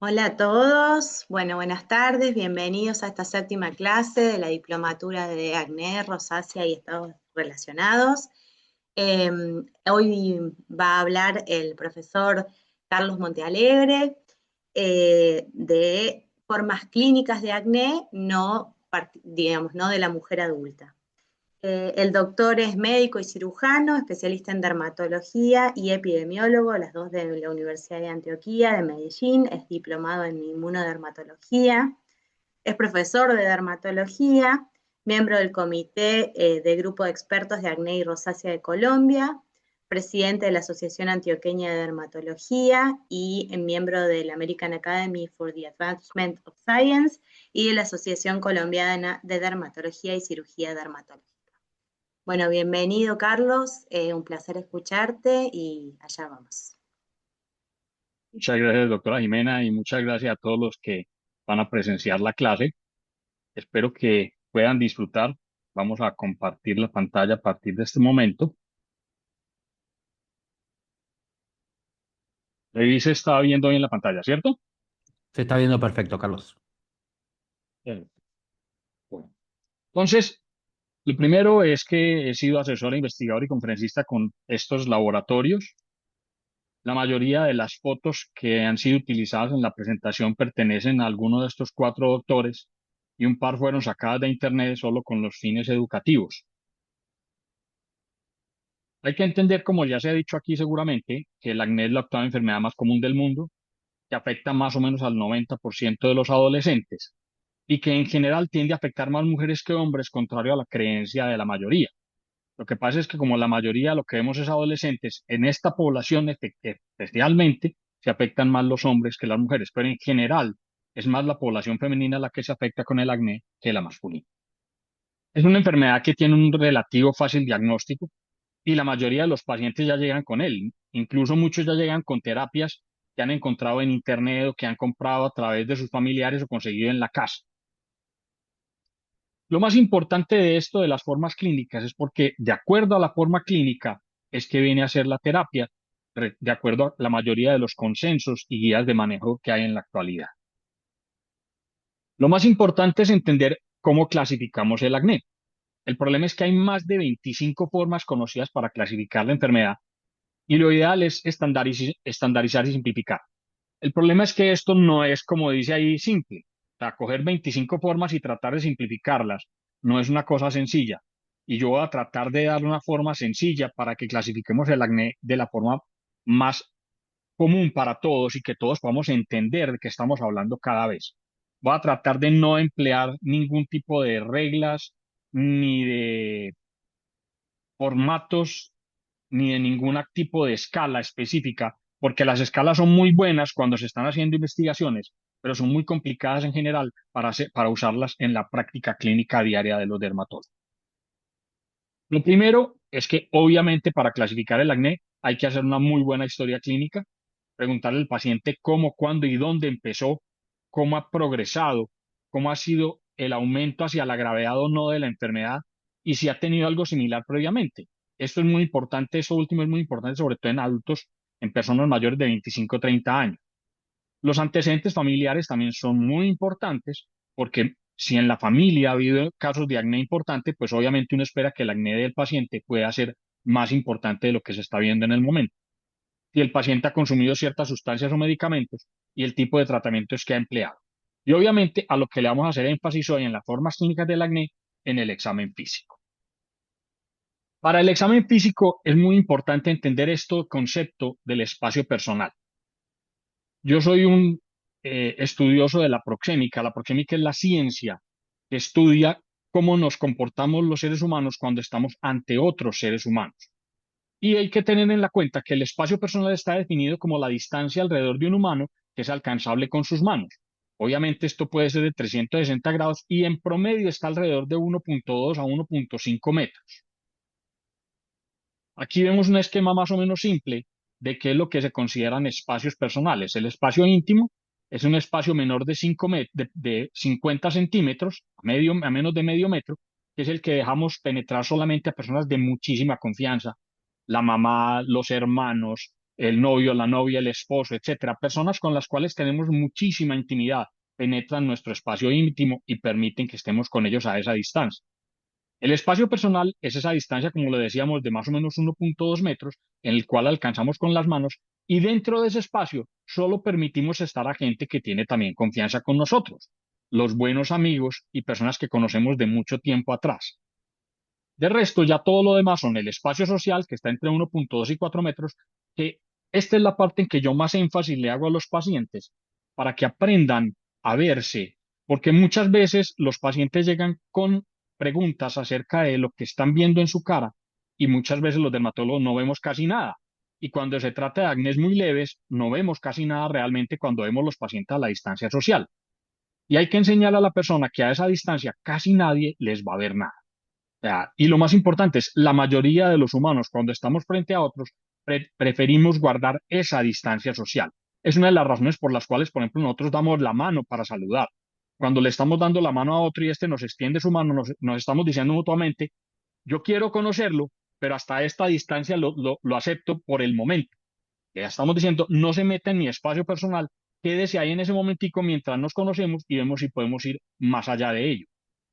Hola a todos, bueno, buenas tardes, bienvenidos a esta séptima clase de la diplomatura de acné, rosácea y estados relacionados. Eh, Hoy va a hablar el profesor Carlos Montealegre de formas clínicas de acné, no, digamos, no de la mujer adulta. El doctor es médico y cirujano, especialista en dermatología y epidemiólogo, las dos de la Universidad de Antioquia, de Medellín, es diplomado en inmunodermatología, es profesor de dermatología, miembro del comité de grupo de expertos de acné y rosácea de Colombia, presidente de la Asociación Antioqueña de Dermatología y miembro de la American Academy for the Advancement of Science y de la Asociación Colombiana de Dermatología y Cirugía Dermatológica. Bueno, bienvenido Carlos, un placer escucharte y allá vamos. Muchas gracias, doctora Jimena, y muchas gracias a todos los que van a presenciar la clase. Espero que puedan disfrutar. Vamos a compartir la pantalla a partir de este momento. Ahí se está viendo bien la pantalla, ¿cierto? Se está viendo perfecto, Carlos. Bien. Bueno. Entonces, lo primero es que he sido asesor, investigador y conferencista con estos laboratorios. La mayoría de las fotos que han sido utilizadas en la presentación pertenecen a alguno de estos cuatro doctores y un par fueron sacadas de internet solo con los fines educativos. Hay que entender, como ya se ha dicho aquí seguramente, que el acné es la octava enfermedad más común del mundo, que afecta más o menos al 90% de los adolescentes y que en general tiende a afectar más mujeres que hombres, contrario a la creencia de la mayoría. Lo que pasa es que como la mayoría lo que vemos es adolescentes, en esta población especialmente se afectan más los hombres que las mujeres, pero en general es más la población femenina la que se afecta con el acné que la masculina. Es una enfermedad que tiene un relativo fácil diagnóstico y la mayoría de los pacientes ya llegan con él. Incluso muchos ya llegan con terapias que han encontrado en internet o que han comprado a través de sus familiares o conseguido en la casa. Lo más importante de esto de las formas clínicas es porque de acuerdo a la forma clínica es que viene a ser la terapia, de acuerdo a la mayoría de los consensos y guías de manejo que hay en la actualidad. Lo más importante es entender cómo clasificamos el acné. El problema es que hay más de 25 formas conocidas para clasificar la enfermedad y lo ideal es estandarizar y simplificar. El problema es que esto no es, como dice ahí, simple. O sea, coger 25 formas y tratar de simplificarlas no es una cosa sencilla. Y yo voy a tratar de dar una forma sencilla para que clasifiquemos el acné de la forma más común para todos y que todos podamos entender de qué estamos hablando cada vez. Voy a tratar de no emplear ningún tipo de reglas ni de formatos ni de ningún tipo de escala específica, porque las escalas son muy buenas cuando se están haciendo investigaciones, pero son muy complicadas en general para usarlas en la práctica clínica diaria de los dermatólogos. Lo primero es que obviamente para clasificar el acné hay que hacer una muy buena historia clínica, preguntarle al paciente cómo, cuándo y dónde empezó, cómo ha progresado, cómo ha sido el aumento hacia la gravedad o no de la enfermedad y si ha tenido algo similar previamente. Esto es muy importante, eso último es muy importante, sobre todo en adultos, en personas mayores de 25 o 30 años. Los antecedentes familiares también son muy importantes porque si en la familia ha habido casos de acné importante, pues obviamente uno espera que el acné del paciente pueda ser más importante de lo que se está viendo en el momento. Si el paciente ha consumido ciertas sustancias o medicamentos y el tipo de tratamientos que ha empleado. Y obviamente a lo que le vamos a hacer énfasis hoy en las formas clínicas del acné, en el examen físico. Para el examen físico es muy importante entender este concepto del espacio personal. Yo soy un estudioso de la proxémica. La proxémica es la ciencia que estudia cómo nos comportamos los seres humanos cuando estamos ante otros seres humanos. Y hay que tener en la cuenta que el espacio personal está definido como la distancia alrededor de un humano que es alcanzable con sus manos. Obviamente esto puede ser de 360 grados y en promedio está alrededor de 1.2 a 1.5 metros. Aquí vemos un esquema más o menos simple de qué es lo que se consideran espacios personales. El espacio íntimo es un espacio menor de, 50 centímetros, a menos de medio metro, que es el que dejamos penetrar solamente a personas de muchísima confianza, la mamá, los hermanos, el novio, la novia, el esposo, etcétera. Personas con las cuales tenemos muchísima intimidad, penetran nuestro espacio íntimo y permiten que estemos con ellos a esa distancia. El espacio personal es esa distancia, como le decíamos, de más o menos 1.2 metros, en el cual alcanzamos con las manos, y dentro de ese espacio solo permitimos estar a gente que tiene también confianza con nosotros, los buenos amigos y personas que conocemos de mucho tiempo atrás. De resto, ya todo lo demás son el espacio social, que está entre 1.2 y 4 metros, que esta es la parte en que yo más énfasis le hago a los pacientes para que aprendan a verse, porque muchas veces los pacientes llegan con preguntas acerca de lo que están viendo en su cara y muchas veces los dermatólogos no vemos casi nada. Y cuando se trata de acné muy leves, no vemos casi nada realmente cuando vemos los pacientes a la distancia social. Y hay que enseñar a la persona que a esa distancia casi nadie les va a ver nada. Y lo más importante es, la mayoría de los humanos, cuando estamos frente a otros, preferimos guardar esa distancia social. Es una de las razones por las cuales, por ejemplo, nosotros damos la mano para saludar. Cuando le estamos dando la mano a otro y este nos extiende su mano, nos estamos diciendo mutuamente, yo quiero conocerlo, pero hasta esta distancia lo acepto por el momento. Ya estamos diciendo, no se meta en mi espacio personal, quédese ahí en ese momentico mientras nos conocemos y vemos si podemos ir más allá de ello.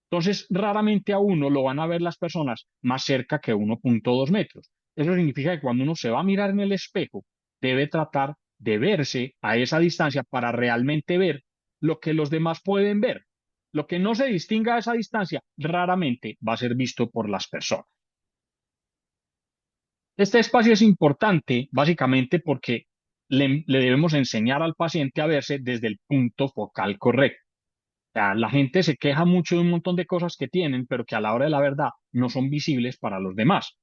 Entonces, raramente a uno lo van a ver las personas más cerca que 1.2 metros. Eso significa que cuando uno se va a mirar en el espejo, debe tratar de verse a esa distancia para realmente ver lo que los demás pueden ver. Lo que no se distinga a esa distancia raramente va a ser visto por las personas. Este espacio es importante básicamente porque le debemos enseñar al paciente a verse desde el punto focal correcto. Sea, la gente se queja mucho de un montón de cosas que tienen, pero que a la hora de la verdad no son visibles para los demás.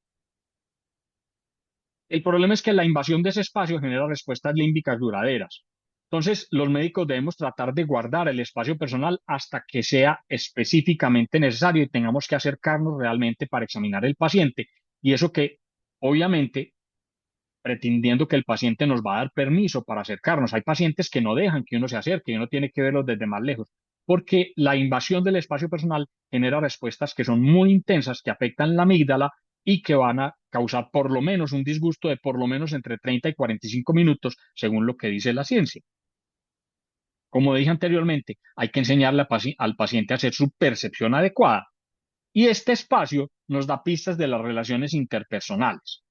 El problema es que la invasión de ese espacio genera respuestas límbicas duraderas. Entonces, los médicos debemos tratar de guardar el espacio personal hasta que sea específicamente necesario y tengamos que acercarnos realmente para examinar el paciente. Y eso que, obviamente, pretendiendo que el paciente nos va a dar permiso para acercarnos. Hay pacientes que no dejan que uno se acerque y uno tiene que verlos desde más lejos, porque la invasión del espacio personal genera respuestas que son muy intensas, que afectan la amígdala y que van a causar por lo menos un disgusto de por lo menos entre 30 y 45 minutos, según lo que dice la ciencia. Como dije anteriormente, hay que enseñarle al paciente a hacer su percepción adecuada. Y este espacio nos da pistas de las relaciones interpersonales.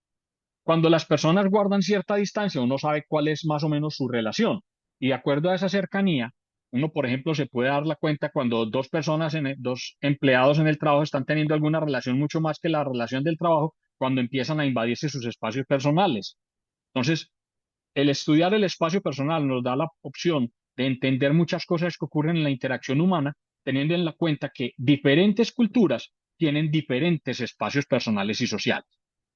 Cuando las personas guardan cierta distancia, uno sabe cuál es más o menos su relación. Y de acuerdo a esa cercanía, uno, por ejemplo, se puede dar la cuenta cuando dos personas, dos empleados en el trabajo están teniendo alguna relación mucho más que la relación del trabajo, cuando empiezan a invadirse sus espacios personales. Entonces, el estudiar el espacio personal nos da la opción de entender muchas cosas que ocurren en la interacción humana, teniendo en la cuenta que diferentes culturas tienen diferentes espacios personales y sociales.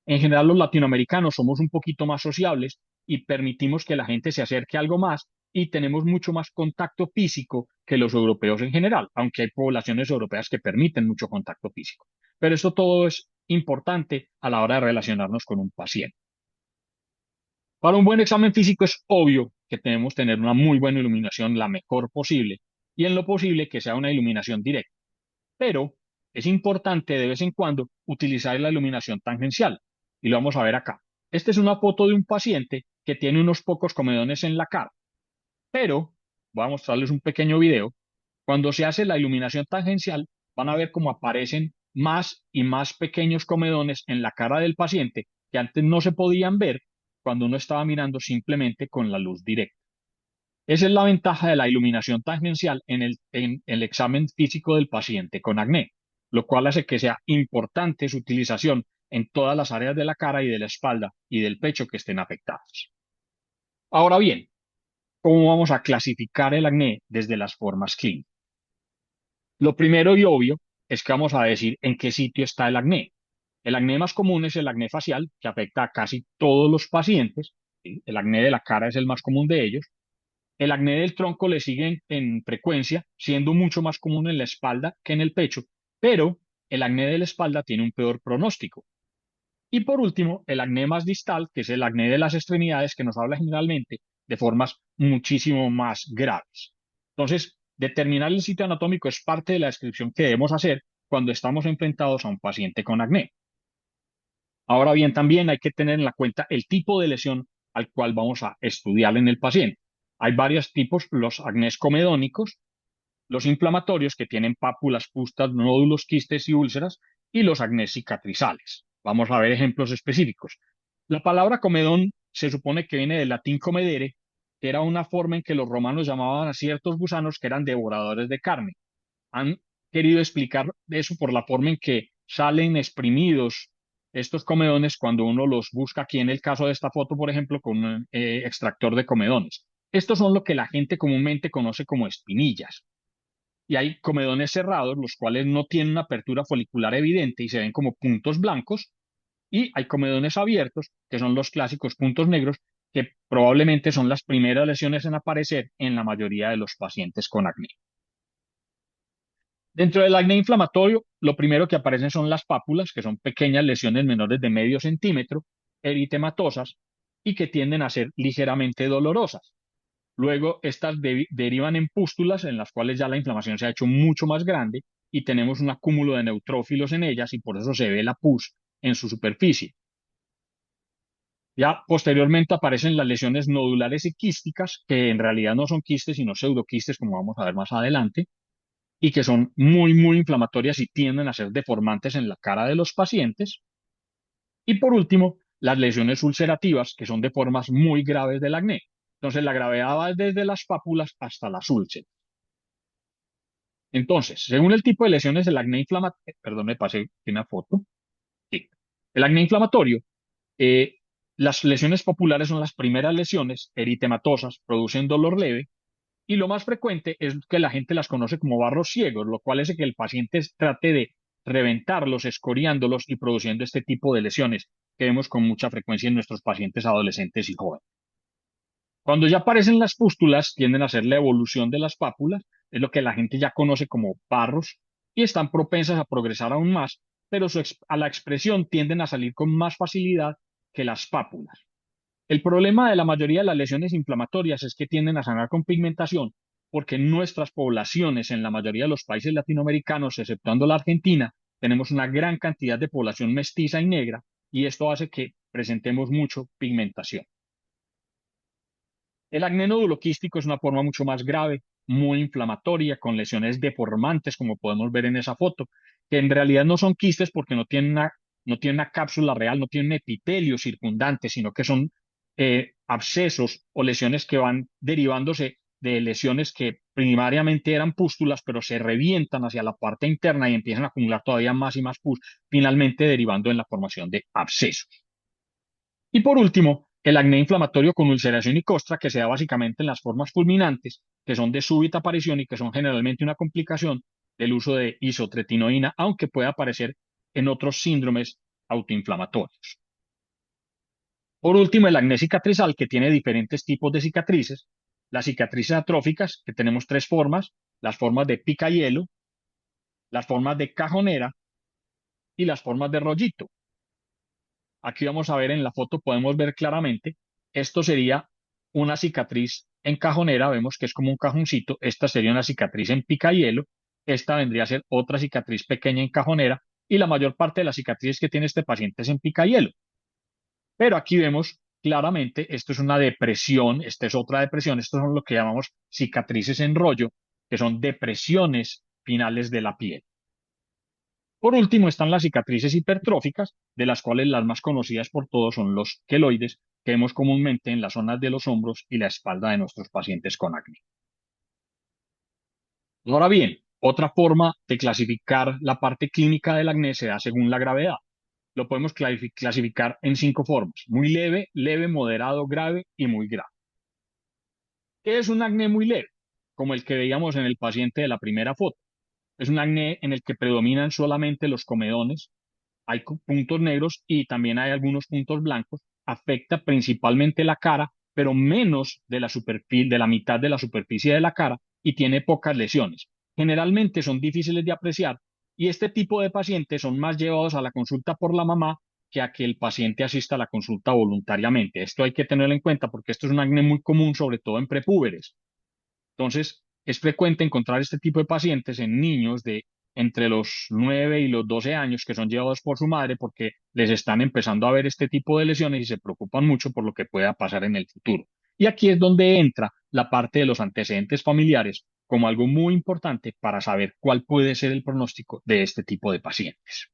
En general, los latinoamericanos somos un poquito más sociables y permitimos que la gente se acerque algo más y tenemos mucho más contacto físico que los europeos en general, aunque hay poblaciones europeas que permiten mucho contacto físico. Pero esto todo es importante a la hora de relacionarnos con un paciente. Para un buen examen físico es obvio que debemos tener una muy buena iluminación, la mejor posible, y en lo posible que sea una iluminación directa. Pero es importante de vez en cuando utilizar la iluminación tangencial, y lo vamos a ver acá. Esta es una foto de un paciente que tiene unos pocos comedones en la cara, pero voy a mostrarles un pequeño video. Cuando se hace la iluminación tangencial, van a ver cómo aparecen más y más pequeños comedones en la cara del paciente que antes no se podían ver cuando uno estaba mirando simplemente con la luz directa. Esa es la ventaja de la iluminación tangencial en el examen físico del paciente con acné, lo cual hace que sea importante su utilización en todas las áreas de la cara y de la espalda y del pecho que estén afectados. Ahora bien, ¿cómo vamos a clasificar el acné desde las formas clínicas? Lo primero y obvio es que vamos a decir en qué sitio está el acné. El acné más común es el acné facial, que afecta a casi todos los pacientes. ¿Sí? El acné de la cara es el más común de ellos. El acné del tronco le sigue en frecuencia, siendo mucho más común en la espalda que en el pecho, pero el acné de la espalda tiene un peor pronóstico. Y por último, el acné más distal, que es el acné de las extremidades, que nos habla generalmente de formas muchísimo más graves. Entonces, determinar el sitio anatómico es parte de la descripción que debemos hacer cuando estamos enfrentados a un paciente con acné. Ahora bien, también hay que tener en la cuenta el tipo de lesión al cual vamos a estudiar en el paciente. Hay varios tipos, los acnés comedónicos, los inflamatorios que tienen pápulas, pústulas, nódulos, quistes y úlceras, y los acnés cicatrizales. Vamos a ver ejemplos específicos. La palabra comedón se supone que viene del latín comedere, que era una forma en que los romanos llamaban a ciertos gusanos que eran devoradores de carne. Han querido explicar eso por la forma en que salen exprimidos estos comedones cuando uno los busca aquí en el caso de esta foto, por ejemplo, con un extractor de comedones. Estos son lo que la gente comúnmente conoce como espinillas. Y hay comedones cerrados, los cuales no tienen una apertura folicular evidente y se ven como puntos blancos. Y hay comedones abiertos, que son los clásicos puntos negros, que probablemente son las primeras lesiones en aparecer en la mayoría de los pacientes con acné. Dentro del acné inflamatorio, lo primero que aparecen son las pápulas, que son pequeñas lesiones menores de medio centímetro, eritematosas, y que tienden a ser ligeramente dolorosas. Luego, estas derivan en pústulas en las cuales ya la inflamación se ha hecho mucho más grande y tenemos un acúmulo de neutrófilos en ellas y por eso se ve la pus en su superficie. Ya posteriormente aparecen las lesiones nodulares y quísticas, que en realidad no son quistes, sino pseudoquistes, como vamos a ver más adelante, y que son muy inflamatorias y tienden a ser deformantes en la cara de los pacientes. Y por último, las lesiones ulcerativas, que son de formas muy graves del acné. Entonces, la gravedad va desde las pápulas hasta las úlceras. Entonces, según el tipo de lesiones, el acné inflamatorio, perdón, me pasé una foto. Sí. El acné inflamatorio, eh, las lesiones populares son las primeras lesiones eritematosas, producen dolor leve, y lo más frecuente es que la gente las conoce como barros ciegos, lo cual es que el paciente trate de reventarlos, escoriándolos y produciendo este tipo de lesiones que vemos con mucha frecuencia en nuestros pacientes adolescentes y jóvenes. Cuando ya aparecen las pústulas, tienden a ser la evolución de las pápulas, es lo que la gente ya conoce como barros, y están propensas a progresar aún más, pero a la expresión tienden a salir con más facilidad que las pápulas. El problema de la mayoría de las lesiones inflamatorias es que tienden a sanar con pigmentación, porque en nuestras poblaciones, en la mayoría de los países latinoamericanos, exceptuando la Argentina, tenemos una gran cantidad de población mestiza y negra, y esto hace que presentemos mucho pigmentación. El acné noduloquístico es una forma mucho más grave, muy inflamatoria, con lesiones deformantes, como podemos ver en esa foto, que en realidad no son quistes porque no tienen una cápsula real, no tienen epitelio circundante, sino que son abscesos o lesiones que van derivándose de lesiones que primariamente eran pústulas, pero se revientan hacia la parte interna y empiezan a acumular todavía más y más pus, finalmente derivando en la formación de abscesos. Y por último, el acné inflamatorio con ulceración y costra, que se da básicamente en las formas fulminantes, que son de súbita aparición y que son generalmente una complicación del uso de isotretinoína, aunque puede aparecer en otros síndromes autoinflamatorios. Por último, el acné cicatrizal, que tiene diferentes tipos de cicatrices. Las cicatrices atróficas, que tenemos tres formas: las formas de picahielo, las formas de cajonera y las formas de rollito. Aquí vamos a ver en la foto, podemos ver claramente, esto sería una cicatriz en cajonera, vemos que es como un cajoncito, esta sería una cicatriz en picahielo, esta vendría a ser otra cicatriz pequeña en cajonera, y la mayor parte de las cicatrices que tiene este paciente es en picahielo. Pero aquí vemos claramente, esto es una depresión, esta es otra depresión, estos son lo que llamamos cicatrices en rollo, que son depresiones finales de la piel. Por último están las cicatrices hipertróficas, de las cuales las más conocidas por todos son los queloides, que vemos comúnmente en las zonas de los hombros y la espalda de nuestros pacientes con acné. Ahora bien, otra forma de clasificar la parte clínica del acné se da según la gravedad. Lo podemos clasificar en 5 formas: muy leve, leve, moderado, grave y muy grave. ¿Qué es un acné muy leve? Como el que veíamos en el paciente de la primera foto. Es un acné en el que predominan solamente los comedones, hay puntos negros y también hay algunos puntos blancos. Afecta principalmente la cara, pero menos de la superficie, de la mitad de la superficie de la cara y tiene pocas lesiones. Generalmente son difíciles de apreciar y este tipo de pacientes son más llevados a la consulta por la mamá que a que el paciente asista a la consulta voluntariamente. Esto hay que tenerlo en cuenta porque esto es un acné muy común, sobre todo en prepúberes. Entonces, es frecuente encontrar este tipo de pacientes en niños de entre los 9 y los 12 años que son llevados por su madre porque les están empezando a ver este tipo de lesiones y se preocupan mucho por lo que pueda pasar en el futuro. Y aquí es donde entra la parte de los antecedentes familiares como algo muy importante para saber cuál puede ser el pronóstico de este tipo de pacientes.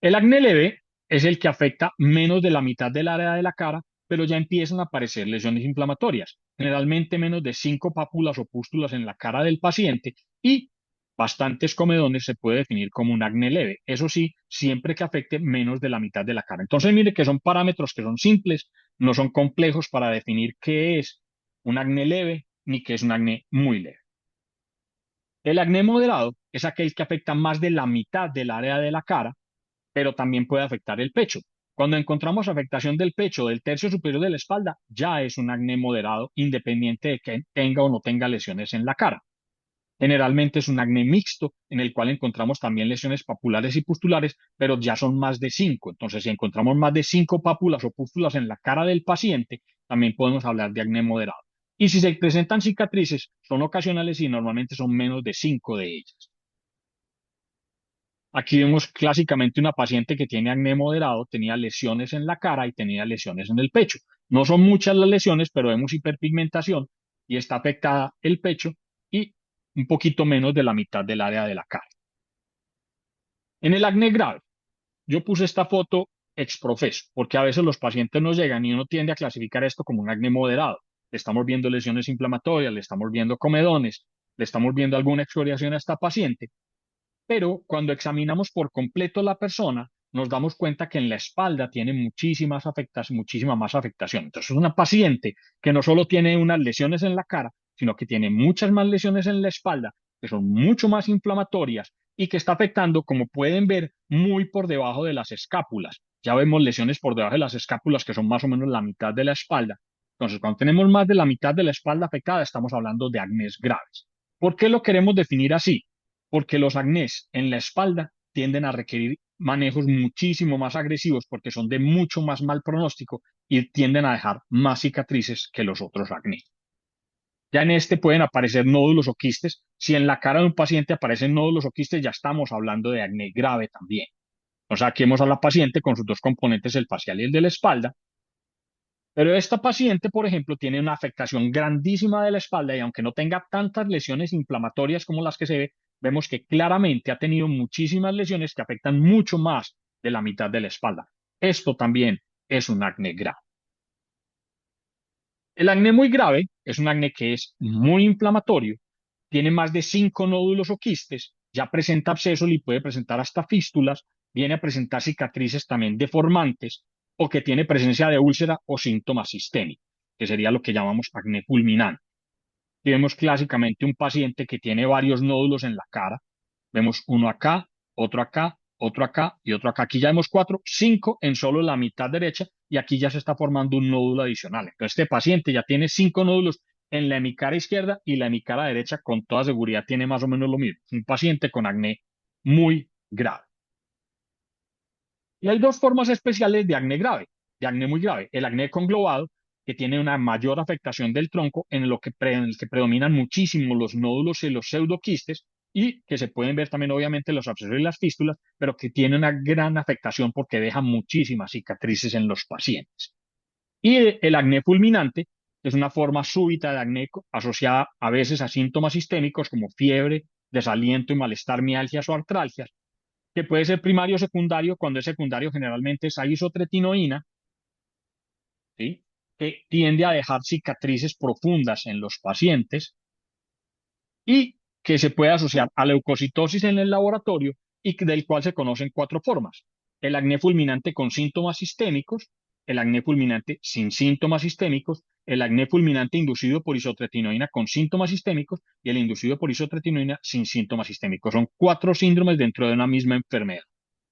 El acné leve es el que afecta menos de la mitad del área de la cara, pero ya empiezan a aparecer lesiones inflamatorias, generalmente menos de 5 pápulas o pústulas en la cara del paciente y bastantes comedones se puede definir como un acné leve. Eso sí, siempre que afecte menos de la mitad de la cara. Entonces, mire que son parámetros que son simples, no son complejos para definir qué es un acné leve ni qué es un acné muy leve. El acné moderado es aquel que afecta más de la mitad del área de la cara pero también puede afectar el pecho. Cuando encontramos afectación del pecho o del tercio superior de la espalda, ya es un acné moderado, independiente de que tenga o no tenga lesiones en la cara. Generalmente es un acné mixto, en el cual encontramos también lesiones papulares y pustulares, pero ya son más de 5. Entonces, si encontramos más de 5 pápulas o pústulas en la cara del paciente, también podemos hablar de acné moderado. Y si se presentan cicatrices, son ocasionales y normalmente son menos de 5 de ellas. Aquí vemos clásicamente una paciente que tiene acné moderado, tenía lesiones en la cara y tenía lesiones en el pecho. No son muchas las lesiones, pero vemos hiperpigmentación y está afectada el pecho y un poquito menos de la mitad del área de la cara. En el acné grave, yo puse esta foto exprofeso, porque a veces los pacientes no llegan y uno tiende a clasificar esto como un acné moderado. Le estamos viendo lesiones inflamatorias, le estamos viendo comedones, le estamos viendo alguna excoriación a esta paciente, pero cuando examinamos por completo la persona, nos damos cuenta que en la espalda tiene muchísima más afectación. Entonces, es una paciente que no solo tiene unas lesiones en la cara, sino que tiene muchas más lesiones en la espalda, que son mucho más inflamatorias y que está afectando, como pueden ver, muy por debajo de las escápulas. Ya vemos lesiones por debajo de las escápulas que son más o menos la mitad de la espalda. Entonces, cuando tenemos más de la mitad de la espalda afectada, estamos hablando de acnés graves. ¿Por qué lo queremos definir así? Porque los acnés en la espalda tienden a requerir manejos muchísimo más agresivos porque son de mucho más mal pronóstico y tienden a dejar más cicatrices que los otros acné. Ya en este pueden aparecer nódulos o quistes. Si en la cara de un paciente aparecen nódulos o quistes, ya estamos hablando de acné grave también. O sea, aquí vemos a la paciente con sus dos componentes, el facial y el de la espalda. Pero esta paciente, por ejemplo, tiene una afectación grandísima de la espalda y aunque no tenga tantas lesiones inflamatorias como las que se ve, vemos que claramente ha tenido muchísimas lesiones que afectan mucho más de la mitad de la espalda. Esto también es un acné grave. El acné muy grave es un acné que es muy inflamatorio, tiene más de 5 nódulos o quistes, ya presenta abscesos y puede presentar hasta fístulas, viene a presentar cicatrices también deformantes o que tiene presencia de úlcera o síntomas sistémicos, que sería lo que llamamos acné fulminante. Y vemos clásicamente un paciente que tiene varios nódulos en la cara. Vemos uno acá, otro acá, otro acá y otro acá. Aquí ya vemos 4, 5 en solo la mitad derecha y aquí ya se está formando un nódulo adicional. Entonces este paciente ya tiene 5 nódulos en la hemicara izquierda y la hemicara derecha con toda seguridad tiene más o menos lo mismo. Un paciente con acné muy grave. Y hay dos formas especiales de acné grave, de acné muy grave. El acné conglobado, que tiene una mayor afectación del tronco en el que predominan muchísimo los nódulos y los pseudoquistes y que se pueden ver también obviamente los abscesos y las fístulas, pero que tiene una gran afectación porque deja muchísimas cicatrices en los pacientes. Y el acné fulminante, que es una forma súbita de acné asociada a veces a síntomas sistémicos como fiebre, desaliento y malestar, mialgias o artralgias, que puede ser primario o secundario. Cuando es secundario generalmente es isotretinoína, ¿sí? Que tiende a dejar cicatrices profundas en los pacientes y que se puede asociar a leucocitosis en el laboratorio y del cual se conocen 4 formas. El acné fulminante con síntomas sistémicos, el acné fulminante sin síntomas sistémicos, el acné fulminante inducido por isotretinoína con síntomas sistémicos y el inducido por isotretinoína sin síntomas sistémicos. Son 4 síndromes dentro de una misma enfermedad.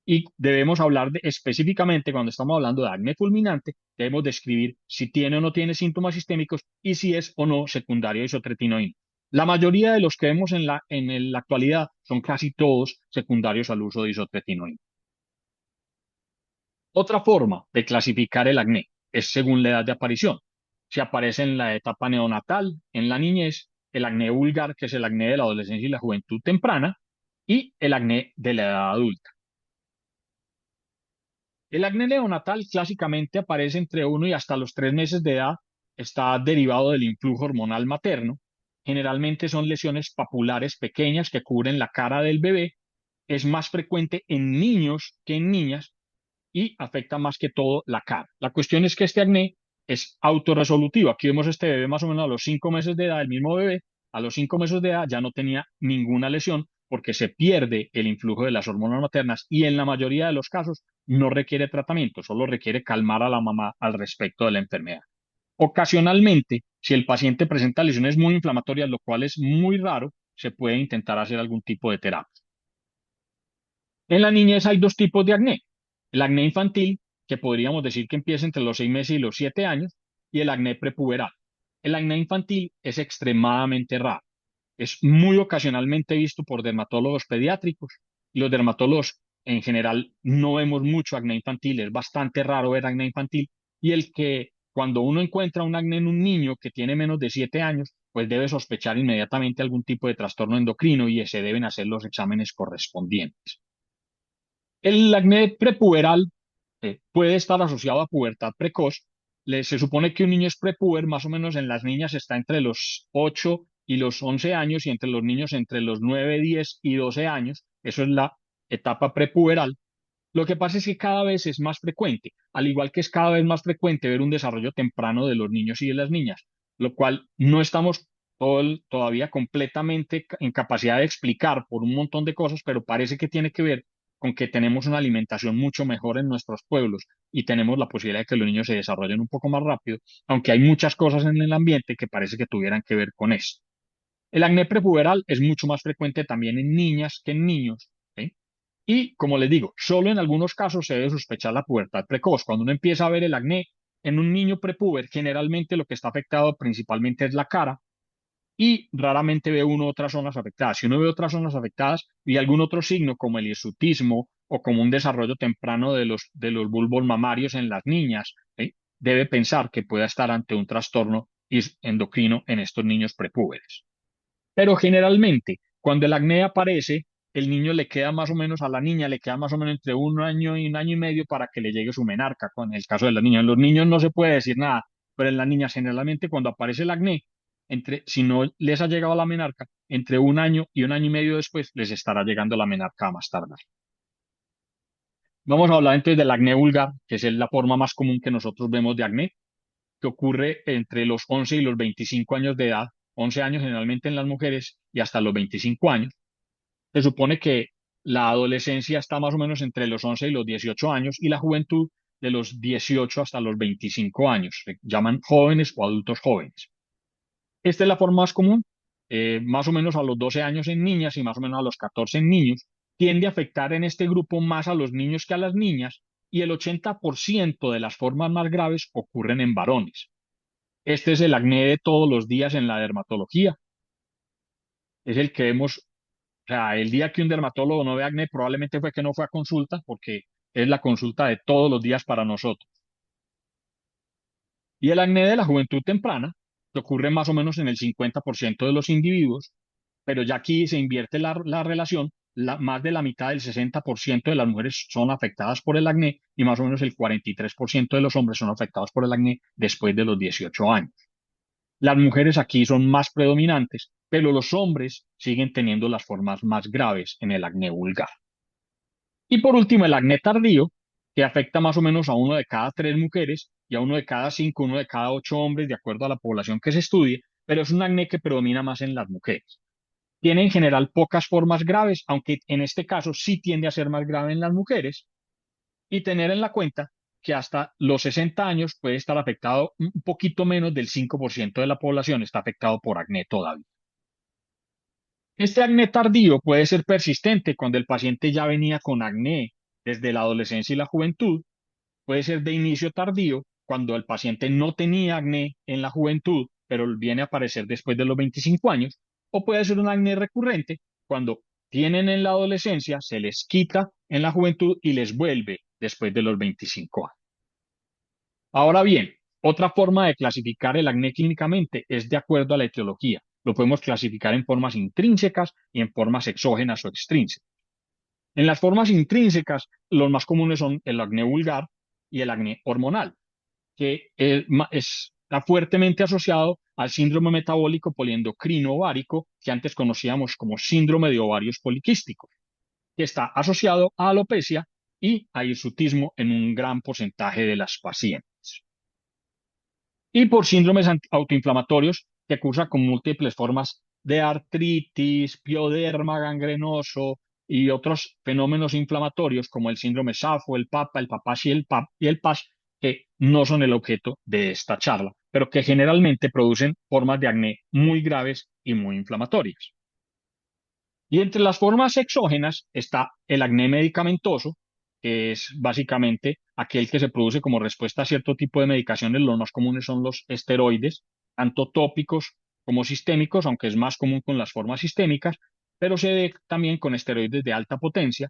Y debemos hablar específicamente cuando estamos hablando de acné fulminante, debemos describir si tiene o no tiene síntomas sistémicos y si es o no secundario a isotretinoína. La mayoría de los que vemos en la actualidad son casi todos secundarios al uso de isotretinoína. Otra forma de clasificar el acné es según la edad de aparición. Si aparece en la etapa neonatal, en la niñez, el acné vulgar, que es el acné de la adolescencia y la juventud temprana, y el acné de la edad adulta. El acné neonatal clásicamente aparece entre 1 y hasta los 3 meses de edad, está derivado del influjo hormonal materno. Generalmente son lesiones papulares pequeñas que cubren la cara del bebé. Es más frecuente en niños que en niñas y afecta más que todo la cara. La cuestión es que este acné es autorresolutivo. Aquí vemos este bebé más o menos a los 5 meses de edad, el mismo bebé, a los 5 meses de edad ya no tenía ninguna lesión porque se pierde el influjo de las hormonas maternas y en la mayoría de los casos no requiere tratamiento, solo requiere calmar a la mamá al respecto de la enfermedad. Ocasionalmente, si el paciente presenta lesiones muy inflamatorias, lo cual es muy raro, se puede intentar hacer algún tipo de terapia. En la niñez hay dos tipos de acné. El acné infantil, que podríamos decir que empieza entre los 6 meses y los 7 años, y el acné prepuberal. El acné infantil es extremadamente raro. Es muy ocasionalmente visto por dermatólogos pediátricos y los dermatólogos en general no vemos mucho acné infantil, es bastante raro ver acné infantil y el que cuando uno encuentra un acné en un niño que tiene menos de 7 años, pues debe sospechar inmediatamente algún tipo de trastorno endocrino y se deben hacer los exámenes correspondientes. El acné prepuberal puede estar asociado a pubertad precoz. Se supone que un niño es prepuber, más o menos en las niñas está entre los 8 y los 11 años y entre los niños entre los 9, 10 y 12 años. Eso es la etapa prepuberal. Lo que pasa es que cada vez es más frecuente, al igual que es cada vez más frecuente ver un desarrollo temprano de los niños y de las niñas, lo cual no estamos todavía completamente en capacidad de explicar por un montón de cosas, pero parece que tiene que ver con que tenemos una alimentación mucho mejor en nuestros pueblos y tenemos la posibilidad de que los niños se desarrollen un poco más rápido, aunque hay muchas cosas en el ambiente que parece que tuvieran que ver con esto. El acné prepuberal es mucho más frecuente también en niñas que en niños, ¿sí? Y como les digo, solo en algunos casos se debe sospechar la pubertad precoz. Cuando uno empieza a ver el acné en un niño prepuber, generalmente lo que está afectado principalmente es la cara y raramente ve uno otras zonas afectadas. Si uno ve otras zonas afectadas y algún otro signo como el hirsutismo o como un desarrollo temprano de los bulbos mamarios en las niñas, ¿sí? Debe pensar que pueda estar ante un trastorno endocrino en estos niños prepúberes. Pero generalmente, cuando el acné aparece, el niño le queda más o menos a la niña, le queda más o menos entre 1 año y 1 año y medio para que le llegue su menarca, con el caso de las niñas. En los niños no se puede decir nada, pero en las niñas generalmente cuando aparece el acné, si no les ha llegado la menarca, entre 1 año y 1 año y medio después les estará llegando la menarca a más tardar. Vamos a hablar entonces del acné vulgar, que es la forma más común que nosotros vemos de acné, que ocurre entre los 11 y los 25 años de edad, 11 años generalmente en las mujeres y hasta los 25 años. Se supone que la adolescencia está más o menos entre los 11 y los 18 años y la juventud de los 18 hasta los 25 años. Se llaman jóvenes o adultos jóvenes. Esta es la forma más común, más o menos a los 12 años en niñas y más o menos a los 14 en niños. Tiende a afectar en este grupo más a los niños que a las niñas y el 80% de las formas más graves ocurren en varones. Este es el acné de todos los días en la dermatología. Es el que vemos, o sea, el día que un dermatólogo no ve acné, probablemente fue que no fue a consulta, porque es la consulta de todos los días para nosotros. Y el acné de la juventud temprana, que ocurre más o menos en el 50% de los individuos, pero ya aquí se invierte la relación, más de la mitad del 60% de las mujeres son afectadas por el acné y más o menos el 43% de los hombres son afectados por el acné después de los 18 años. Las mujeres aquí son más predominantes, pero los hombres siguen teniendo las formas más graves en el acné vulgar. Y por último, el acné tardío, que afecta más o menos a 1 de cada 3 mujeres y a 1 de cada 5, 1 de cada 8 hombres, de acuerdo a la población que se estudie, pero es un acné que predomina más en las mujeres. Tiene en general pocas formas graves, aunque en este caso sí tiende a ser más grave en las mujeres, y tener en la cuenta que hasta los 60 años puede estar afectado un poquito menos del 5% de la población está afectado por acné todavía. Este acné tardío puede ser persistente cuando el paciente ya venía con acné desde la adolescencia y la juventud, puede ser de inicio tardío, cuando el paciente no tenía acné en la juventud, pero viene a aparecer después de los 25 años, o puede ser un acné recurrente, cuando tienen en la adolescencia, se les quita en la juventud y les vuelve después de los 25 años. Ahora bien, otra forma de clasificar el acné clínicamente es de acuerdo a la etiología. Lo podemos clasificar en formas intrínsecas y en formas exógenas o extrínsecas. En las formas intrínsecas, los más comunes son el acné vulgar y el acné hormonal, que está fuertemente asociado al síndrome metabólico poliendocrino ovárico, que antes conocíamos como síndrome de ovarios poliquísticos, que está asociado a alopecia y a hirsutismo en un gran porcentaje de las pacientes. Y por síndromes autoinflamatorios, que cursa con múltiples formas de artritis, pioderma gangrenoso y otros fenómenos inflamatorios como el síndrome SAFO, el PAPA, el PAPASH y el PASH, que no son el objeto de esta charla, pero que generalmente producen formas de acné muy graves y muy inflamatorias. Y entre las formas exógenas está el acné medicamentoso, que es básicamente aquel que se produce como respuesta a cierto tipo de medicaciones. Los más comunes son los esteroides, tanto tópicos como sistémicos, aunque es más común con las formas sistémicas, pero se ve también con esteroides de alta potencia.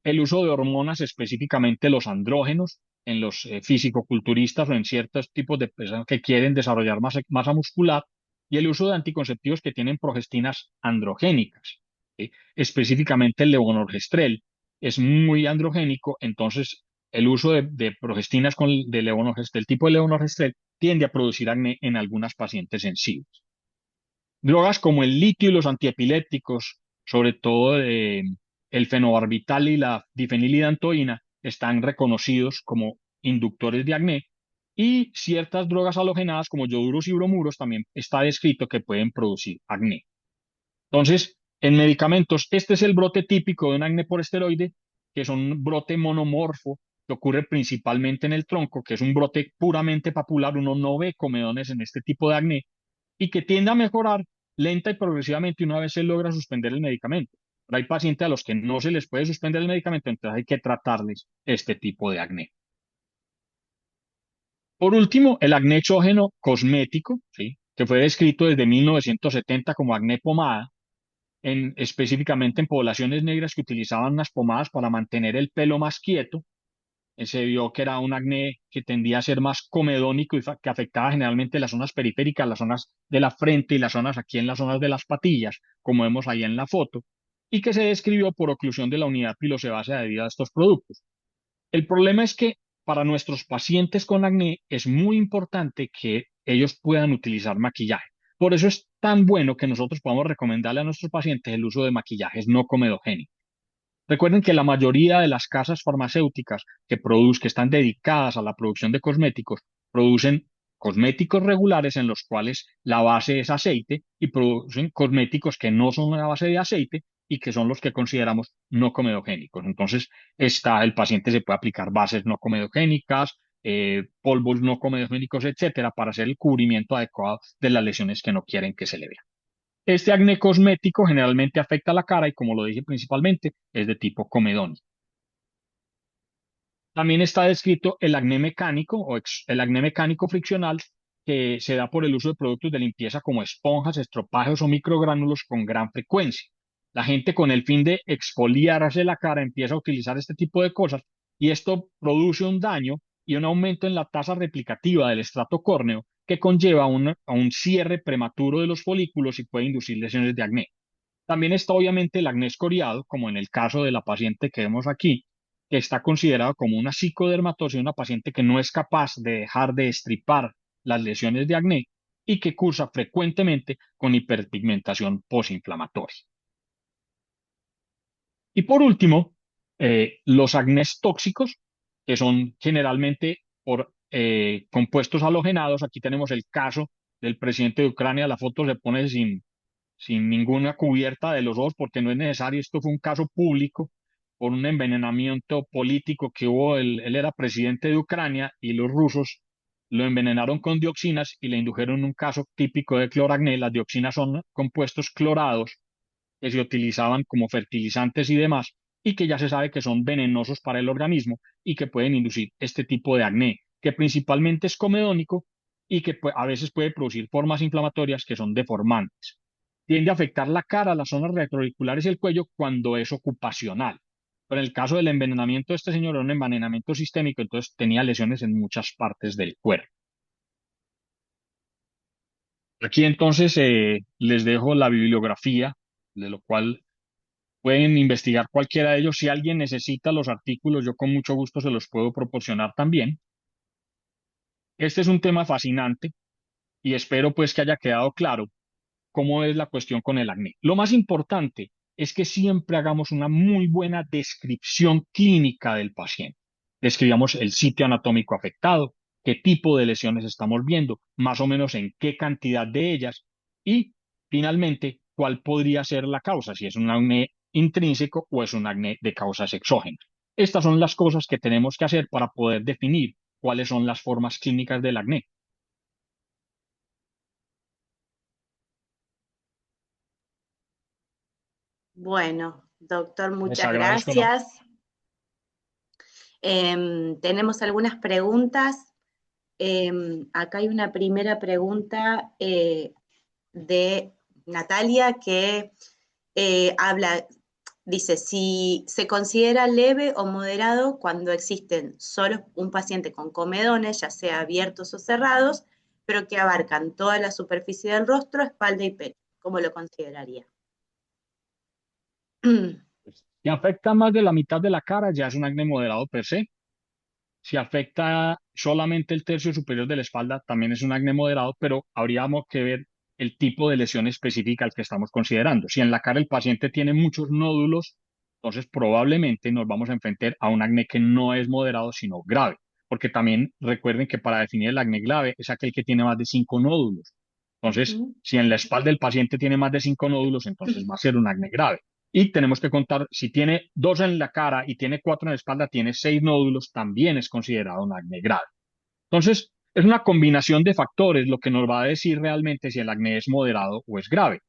El uso de hormonas, específicamente los andrógenos, en los fisicoculturistas o en ciertos tipos de personas que quieren desarrollar masa muscular, y el uso de anticonceptivos que tienen progestinas androgénicas. ¿Sí? Específicamente el levonorgestrel es muy androgénico, entonces el uso de progestinas de levonorgestrel, tipo de levonorgestrel, tiende a producir acné en algunas pacientes sensibles. Drogas como el litio y los antiepilépticos, sobre todo el fenobarbital y la difenilidantoína, están reconocidos como inductores de acné, y ciertas drogas halogenadas como yoduros y bromuros también está descrito que pueden producir acné. Entonces, en medicamentos, este es el brote típico de un acné por esteroide, que es un brote monomorfo que ocurre principalmente en el tronco, que es un brote puramente papular. Uno no ve comedones en este tipo de acné y que tiende a mejorar lenta y progresivamente una vez se logra suspender el medicamento. Pero hay pacientes a los que no se les puede suspender el medicamento, entonces hay que tratarles este tipo de acné. Por último, el acné exógeno cosmético, ¿sí? Que fue descrito desde 1970 como acné pomada, específicamente en poblaciones negras que utilizaban unas pomadas para mantener el pelo más quieto. Se vio que era un acné que tendía a ser más comedónico y que afectaba generalmente las zonas periféricas, las zonas de la frente y las zonas aquí en las zonas de las patillas, como vemos ahí en la foto, y que se describió por oclusión de la unidad pilosebácea debido a estos productos. El problema es que para nuestros pacientes con acné es muy importante que ellos puedan utilizar maquillaje. Por eso es tan bueno que nosotros podamos recomendarle a nuestros pacientes el uso de maquillajes no comedogénicos. Recuerden que la mayoría de las casas farmacéuticas que están dedicadas a la producción de cosméticos, producen cosméticos regulares en los cuales la base es aceite, y producen cosméticos que no son a base de aceite y que son los que consideramos no comedogénicos. Entonces, el paciente se puede aplicar bases no comedogénicas, polvos no comedogénicos, etcétera, para hacer el cubrimiento adecuado de las lesiones que no quieren que se le vean. Este acné cosmético generalmente afecta a la cara y, como lo dije principalmente, es de tipo comedónico. También está descrito el acné mecánico el acné mecánico friccional, que se da por el uso de productos de limpieza como esponjas, estropajes o microgránulos con gran frecuencia. La gente, con el fin de exfoliarse la cara, empieza a utilizar este tipo de cosas, y esto produce un daño y un aumento en la tasa replicativa del estrato córneo, que conlleva a un cierre prematuro de los folículos y puede inducir lesiones de acné. También está obviamente el acné escoriado, como en el caso de la paciente que vemos aquí, que está considerado como una psicodermatosis, una paciente que no es capaz de dejar de estripar las lesiones de acné y que cursa frecuentemente con hiperpigmentación posinflamatoria. Y por último, los acnés tóxicos, que son generalmente por compuestos halogenados. Aquí tenemos el caso del presidente de Ucrania. La foto se pone sin ninguna cubierta de los ojos porque no es necesario. Esto fue un caso público por un envenenamiento político que hubo. Él era presidente de Ucrania y los rusos lo envenenaron con dioxinas y le indujeron un caso típico de cloracné. Las dioxinas son compuestos clorados que se utilizaban como fertilizantes y demás, y que ya se sabe que son venenosos para el organismo y que pueden inducir este tipo de acné, que principalmente es comedónico y que a veces puede producir formas inflamatorias que son deformantes. Tiende a afectar la cara, las zonas retroauriculares y el cuello cuando es ocupacional. Pero en el caso del envenenamiento de este señor era un envenenamiento sistémico, entonces tenía lesiones en muchas partes del cuerpo. Aquí entonces les dejo la bibliografía, de lo cual pueden investigar cualquiera de ellos. Si alguien necesita los artículos, yo con mucho gusto se los puedo proporcionar también. Este es un tema fascinante y espero pues que haya quedado claro cómo es la cuestión con el acné. Lo más importante es que siempre hagamos una muy buena descripción clínica del paciente. Describamos el sitio anatómico afectado, qué tipo de lesiones estamos viendo, más o menos en qué cantidad de ellas y finalmente cuál podría ser la causa, si es un acné intrínseco o es un acné de causas exógenas. Estas son las cosas que tenemos que hacer para poder definir cuáles son las formas clínicas del acné. Bueno, doctor, Les muchas agradezco, ¿no? gracias. Tenemos algunas preguntas. Acá hay una primera pregunta de Natalia que dice, si se considera leve o moderado cuando existen solo un paciente con comedones, ya sea abiertos o cerrados, pero que abarcan toda la superficie del rostro, espalda y pecho. ¿Cómo lo consideraría? Si afecta más de la mitad de la cara, ya es un acné moderado per se. Si afecta solamente el tercio superior de la espalda, también es un acné moderado, pero habríamos que ver el tipo de lesión específica al que estamos considerando. Si en la cara el paciente tiene muchos nódulos, entonces probablemente nos vamos a enfrentar a un acné que no es moderado, sino grave. Porque también recuerden que para definir el acné grave es aquel que tiene más de 5 nódulos. Entonces, si en la espalda el paciente tiene más de 5 nódulos, entonces va a ser un acné grave. Y tenemos que contar, si tiene 2 en la cara y tiene 4 en la espalda, tiene 6 nódulos, también es considerado un acné grave. Entonces, es una combinación de factores lo que nos va a decir realmente si el acné es moderado o es grave.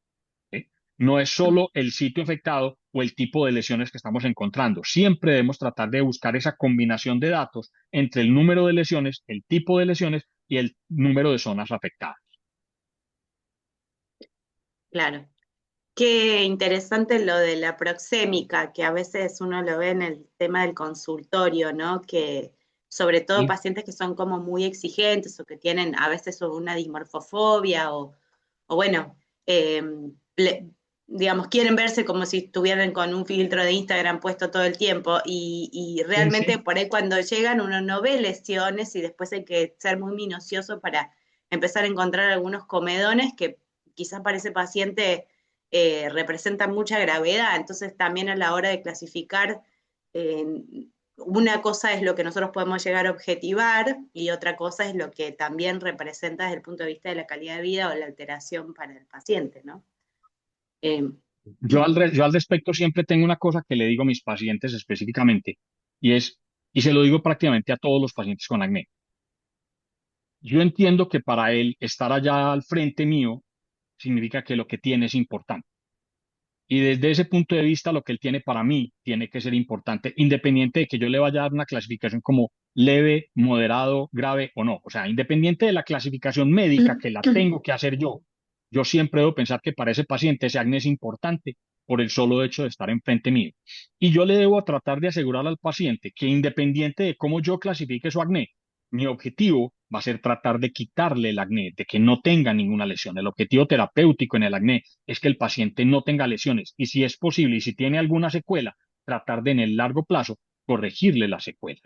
¿Sí? No es solo el sitio afectado o el tipo de lesiones que estamos encontrando. Siempre debemos tratar de buscar esa combinación de datos entre el número de lesiones, el tipo de lesiones y el número de zonas afectadas. Claro. Qué interesante lo de la proxémica, que a veces uno lo ve en el tema del consultorio, ¿no? Que sobre todo ¿Sí? pacientes que son como muy exigentes o que tienen a veces una dismorfofobia o bueno, eh, digamos, quieren verse como si estuvieran con un filtro de Instagram puesto todo el tiempo y Sí, realmente sí. por ahí cuando llegan uno no ve lesiones y después hay que ser muy minucioso para empezar a encontrar algunos comedones que quizás para ese paciente representan mucha gravedad, entonces también a la hora de clasificar eh, una cosa es lo que nosotros podemos llegar a objetivar y otra cosa es lo que también representa desde el punto de vista de la calidad de vida o la alteración para el paciente, ¿no? Eh, Yo al respecto siempre tengo una cosa que le digo a mis pacientes específicamente, y es, y se lo digo prácticamente a todos los pacientes con acné. Yo entiendo que para él estar allá al frente mío significa que lo que tiene es importante. Y desde ese punto de vista, lo que él tiene para mí tiene que ser importante, independiente de que yo le vaya a dar una clasificación como leve, moderado, grave o no. O sea, independiente de la clasificación médica que la tengo que hacer yo siempre debo pensar que para ese paciente ese acné es importante por el solo hecho de estar enfrente mío. Y yo le debo tratar de asegurar al paciente que independiente de cómo yo clasifique su acné, mi objetivo va a ser tratar de quitarle el acné, de que no tenga ninguna lesión. El objetivo terapéutico en el acné es que el paciente no tenga lesiones y si es posible y si tiene alguna secuela, tratar de en el largo plazo corregirle la secuela.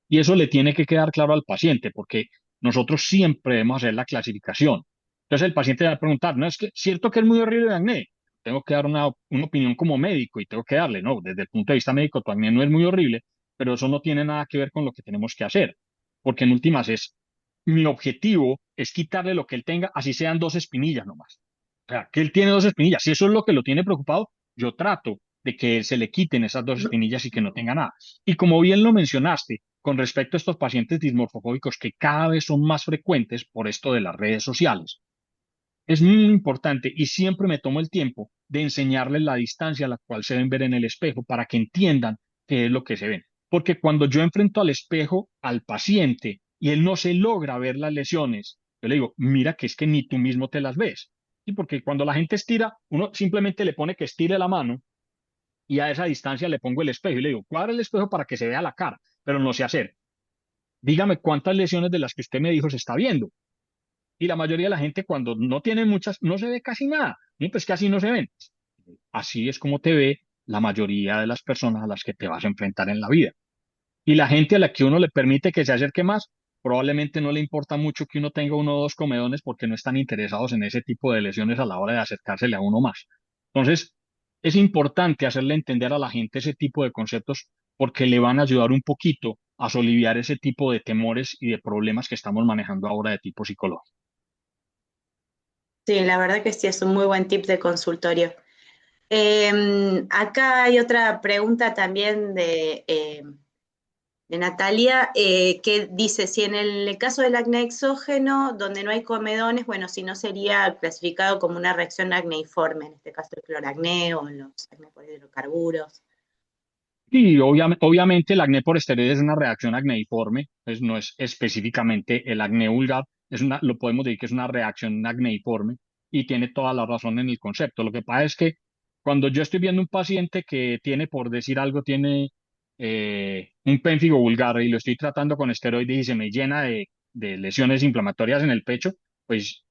Y eso le tiene que quedar claro al paciente porque nosotros siempre debemos hacer la clasificación. Entonces el paciente va a preguntar, no es que cierto que es muy horrible el acné, tengo que dar una opinión como médico y tengo que darle, no, desde el punto de vista médico tu acné no es muy horrible, pero eso no tiene nada que ver con lo que tenemos que hacer, porque en últimas es, mi objetivo es quitarle lo que él tenga, así sean 2 espinillas nomás. O sea, que él tiene 2 espinillas. Si eso es lo que lo tiene preocupado, yo trato de que se le quiten esas 2 espinillas y que no tenga nada. Y como bien lo mencionaste, con respecto a estos pacientes dismorfofóbicos que cada vez son más frecuentes por esto de las redes sociales, es muy importante y siempre me tomo el tiempo de enseñarles la distancia a la cual se deben ver en el espejo para que entiendan qué es lo que se ven. Porque cuando yo enfrento al espejo al paciente y él no se logra ver las lesiones, yo le digo, mira que es que ni tú mismo te las ves. Y porque cuando la gente estira, uno simplemente le pone que estire la mano y a esa distancia le pongo el espejo y le digo, cuadra el espejo para que se vea la cara, pero no sé hacer. Dígame cuántas lesiones de las que usted me dijo se está viendo. Y la mayoría de la gente cuando no tiene muchas, no se ve casi nada. No, pues casi no se ven. Así es como te ve la mayoría de las personas a las que te vas a enfrentar en la vida. Y la gente a la que uno le permite que se acerque más, probablemente no le importa mucho que uno tenga uno o dos comedones porque no están interesados en ese tipo de lesiones a la hora de acercársele a uno más. Entonces, es importante hacerle entender a la gente ese tipo de conceptos porque le van a ayudar un poquito a soliviar ese tipo de temores y de problemas que estamos manejando ahora de tipo psicológico. Sí, la verdad que sí, es un muy buen tip de consultorio. Acá hay otra pregunta también de Natalia, que dice, si en el caso del acné exógeno, donde no hay comedones, bueno, si no sería clasificado como una reacción acneiforme, en este caso el cloracné o los acné por hidrocarburos. Y obviamente el acné por esteroides es una reacción acneiforme, pues no es específicamente el acné vulgar, lo podemos decir que es una reacción acneiforme y tiene toda la razón en el concepto. Lo que pasa es que cuando yo estoy viendo un paciente que tiene, por decir algo, tiene un pénfigo vulgar y lo estoy tratando con esteroides y se me llena de lesiones inflamatorias en el pecho, pues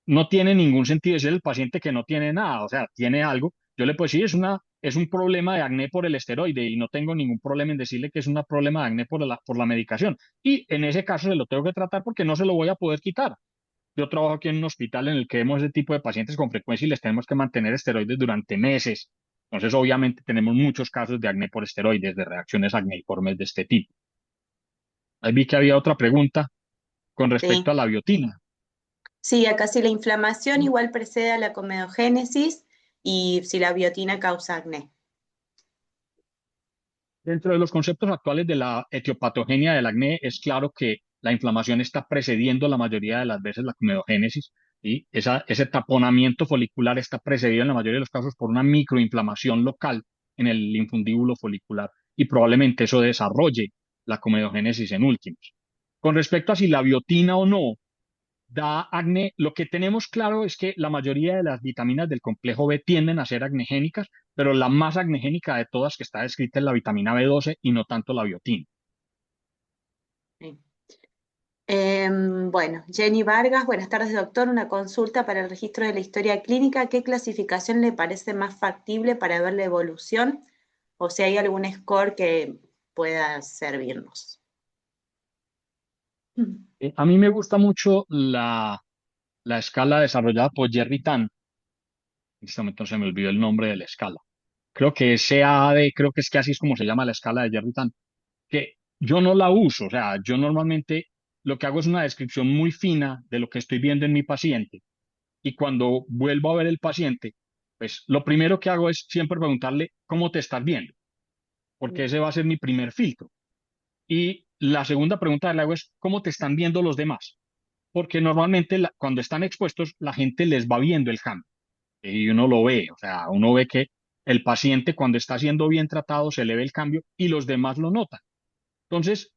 no tiene ningún sentido decir el paciente que no tiene nada, o sea, tiene algo. Yo le puedo decir, es un problema de acné por el esteroide y no tengo ningún problema en decirle que es un problema de acné por la medicación. Y en ese caso se lo tengo que tratar porque no se lo voy a poder quitar. Yo trabajo aquí en un hospital en el que vemos ese tipo de pacientes con frecuencia y les tenemos que mantener esteroides durante meses. Entonces, obviamente, tenemos muchos casos de acné por esteroides, de reacciones acneiformes de este tipo. Ahí vi que había otra pregunta con respecto Sí. a la biotina. Sí, acá si la inflamación igual precede a la comedogénesis y si la biotina causa acné. Dentro de los conceptos actuales de la etiopatogenia del acné, es claro que la inflamación está precediendo la mayoría de las veces la comedogénesis, y ese taponamiento folicular está precedido en la mayoría de los casos por una microinflamación local en el linfundíbulo folicular y probablemente eso desarrolle la comedogénesis en últimos. Con respecto a si la biotina o no da acné, lo que tenemos claro es que la mayoría de las vitaminas del complejo B tienden a ser acnegénicas, pero la más acnegénica de todas que está descrita es la vitamina B12 y no tanto la biotina. Sí. Bueno, Jenny Vargas, buenas tardes, doctor. Una consulta para el registro de la historia clínica. ¿Qué clasificación le parece más factible para ver la evolución? O si hay algún score que pueda servirnos. A mí me gusta mucho la escala desarrollada por Jerry Tan. En este momento se me olvidó el nombre de la escala. Creo que SAD, creo que es que así es como se llama la escala de Jerry Tan, que yo no la uso. O sea, yo normalmente lo que hago es una descripción muy fina de lo que estoy viendo en mi paciente y cuando vuelvo a ver el paciente, pues lo primero que hago es siempre preguntarle cómo te estás viendo, porque ese va a ser mi primer filtro. Y la segunda pregunta que le hago es cómo te están viendo los demás, porque normalmente cuando están expuestos la gente les va viendo el cambio y uno lo ve, o sea, uno ve que el paciente cuando está siendo bien tratado se le ve el cambio y los demás lo notan. Entonces,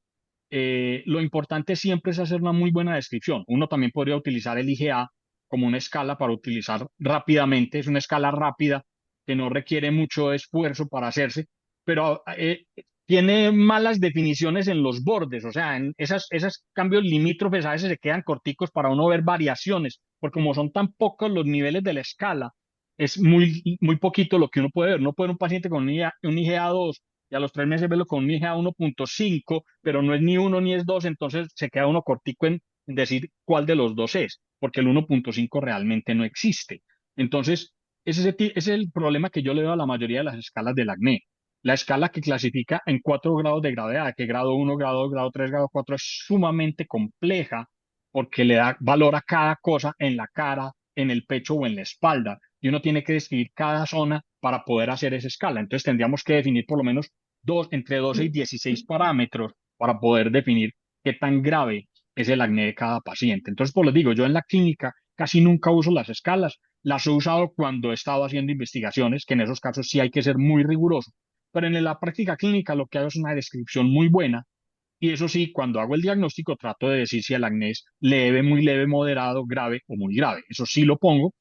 lo importante siempre es hacer una muy buena descripción. Uno también podría utilizar el IGA como una escala para utilizar rápidamente. Es una escala rápida que no requiere mucho esfuerzo para hacerse, pero tiene malas definiciones en los bordes. O sea, en esos cambios limítrofes a veces se quedan corticos para uno ver variaciones, porque como son tan pocos los niveles de la escala, es muy poquito lo que uno puede ver. Uno puede ver un paciente con un IGA 2 y a los 3 meses verlo con un IGA 1.5, pero no es ni uno ni es dos, entonces se queda uno cortico en decir cuál de los dos es, porque el 1.5 realmente no existe. Entonces, ese es el problema que yo le veo a la mayoría de las escalas del acné. La escala que clasifica en 4 grados de gravedad, que grado 1, grado 2, grado 3, grado 4, es sumamente compleja porque le da valor a cada cosa en la cara, en el pecho o en la espalda. Y uno tiene que describir cada zona para poder hacer esa escala. Entonces tendríamos que definir por lo menos entre 12 y 16 parámetros para poder definir qué tan grave es el acné de cada paciente. Entonces, por lo digo, yo en la clínica casi nunca uso las escalas, las he usado cuando he estado haciendo investigaciones, que en esos casos sí hay que ser muy riguroso, pero en la práctica clínica lo que hago es una descripción muy buena y eso sí, cuando hago el diagnóstico trato de decir si el acné es leve, muy leve, moderado, grave o muy grave. Eso sí lo pongo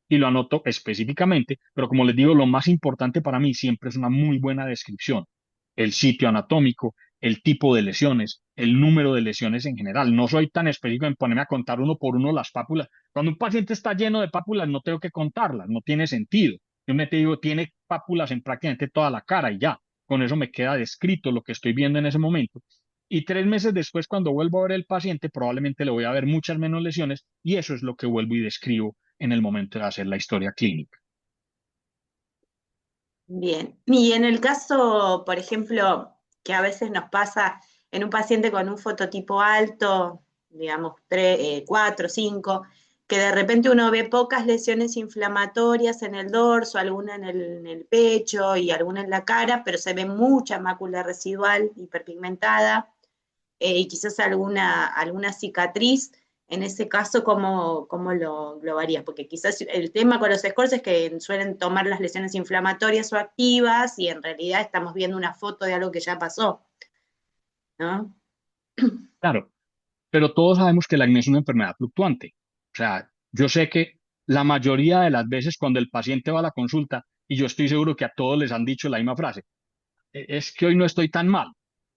y lo anoto específicamente, pero como les digo, lo más importante para mí siempre es una muy buena descripción. El sitio anatómico, el tipo de lesiones, el número de lesiones en general. No soy tan específico en ponerme a contar uno por uno las pápulas. Cuando un paciente está lleno de pápulas, no tengo que contarlas, no tiene sentido. Yo me te digo, tiene pápulas en prácticamente toda la cara y ya. Con eso me queda descrito lo que estoy viendo en ese momento. Y 3 meses después, cuando vuelvo a ver el paciente, probablemente le voy a ver muchas menos lesiones y eso es lo que vuelvo y describo en el momento de hacer la historia clínica. Bien. Y en el caso, por ejemplo, que a veces nos pasa en un paciente con un fototipo alto, digamos 3, 4, 5, que de repente uno ve pocas lesiones inflamatorias en el dorso, alguna en el pecho y alguna en la cara, pero se ve mucha mácula residual hiperpigmentada y quizás alguna cicatriz. En ese caso, ¿cómo lo harías? Porque quizás el tema con los scores es que suelen tomar las lesiones inflamatorias o activas y en realidad estamos viendo una foto de algo que ya pasó, ¿no? Claro, pero todos sabemos que el acné es una enfermedad fluctuante. O sea, yo sé que la mayoría de las veces cuando el paciente va a la consulta, y yo estoy seguro que a todos les han dicho la misma frase, es que hoy no estoy tan mal.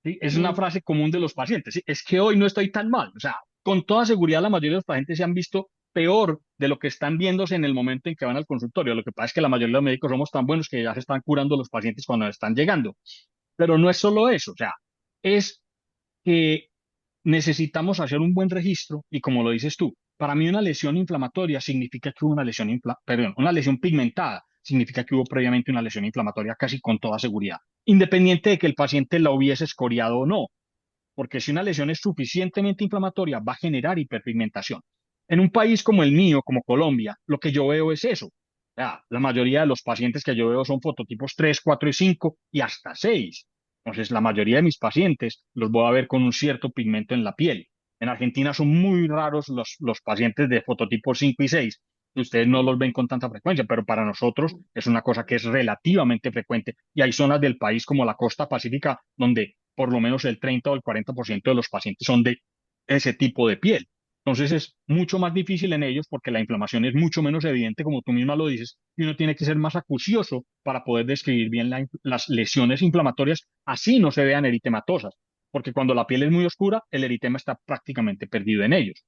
¿Sí? Es una Mm. frase común de los pacientes, ¿sí? Es que hoy no estoy tan mal. O sea, con toda seguridad la mayoría de los pacientes se han visto peor de lo que están viéndose en el momento en que van al consultorio. Lo que pasa es que la mayoría de los médicos somos tan buenos que ya se están curando los pacientes cuando están llegando. Pero no es solo eso, o sea, es que necesitamos hacer un buen registro y como lo dices tú, para mí una lesión inflamatoria significa que hubo una lesión pigmentada significa que hubo previamente una lesión inflamatoria casi con toda seguridad, independiente de que el paciente la hubiese escoriado o no, porque si una lesión es suficientemente inflamatoria va a generar hiperpigmentación. En un país como el mío, como Colombia, lo que yo veo es eso. O sea, la mayoría de los pacientes que yo veo son fototipos 3, 4 y 5 y hasta 6. Entonces, la mayoría de mis pacientes los voy a ver con un cierto pigmento en la piel. En Argentina son muy raros los pacientes de fototipo 5 y 6. Ustedes no los ven con tanta frecuencia, pero para nosotros es una cosa que es relativamente frecuente. Y hay zonas del país como la costa pacífica donde por lo menos el 30 o el 40% de los pacientes son de ese tipo de piel. Entonces es mucho más difícil en ellos porque la inflamación es mucho menos evidente, como tú misma lo dices, y uno tiene que ser más acucioso para poder describir bien las lesiones inflamatorias, así no se vean eritematosas, porque cuando la piel es muy oscura, el eritema está prácticamente perdido en ellos.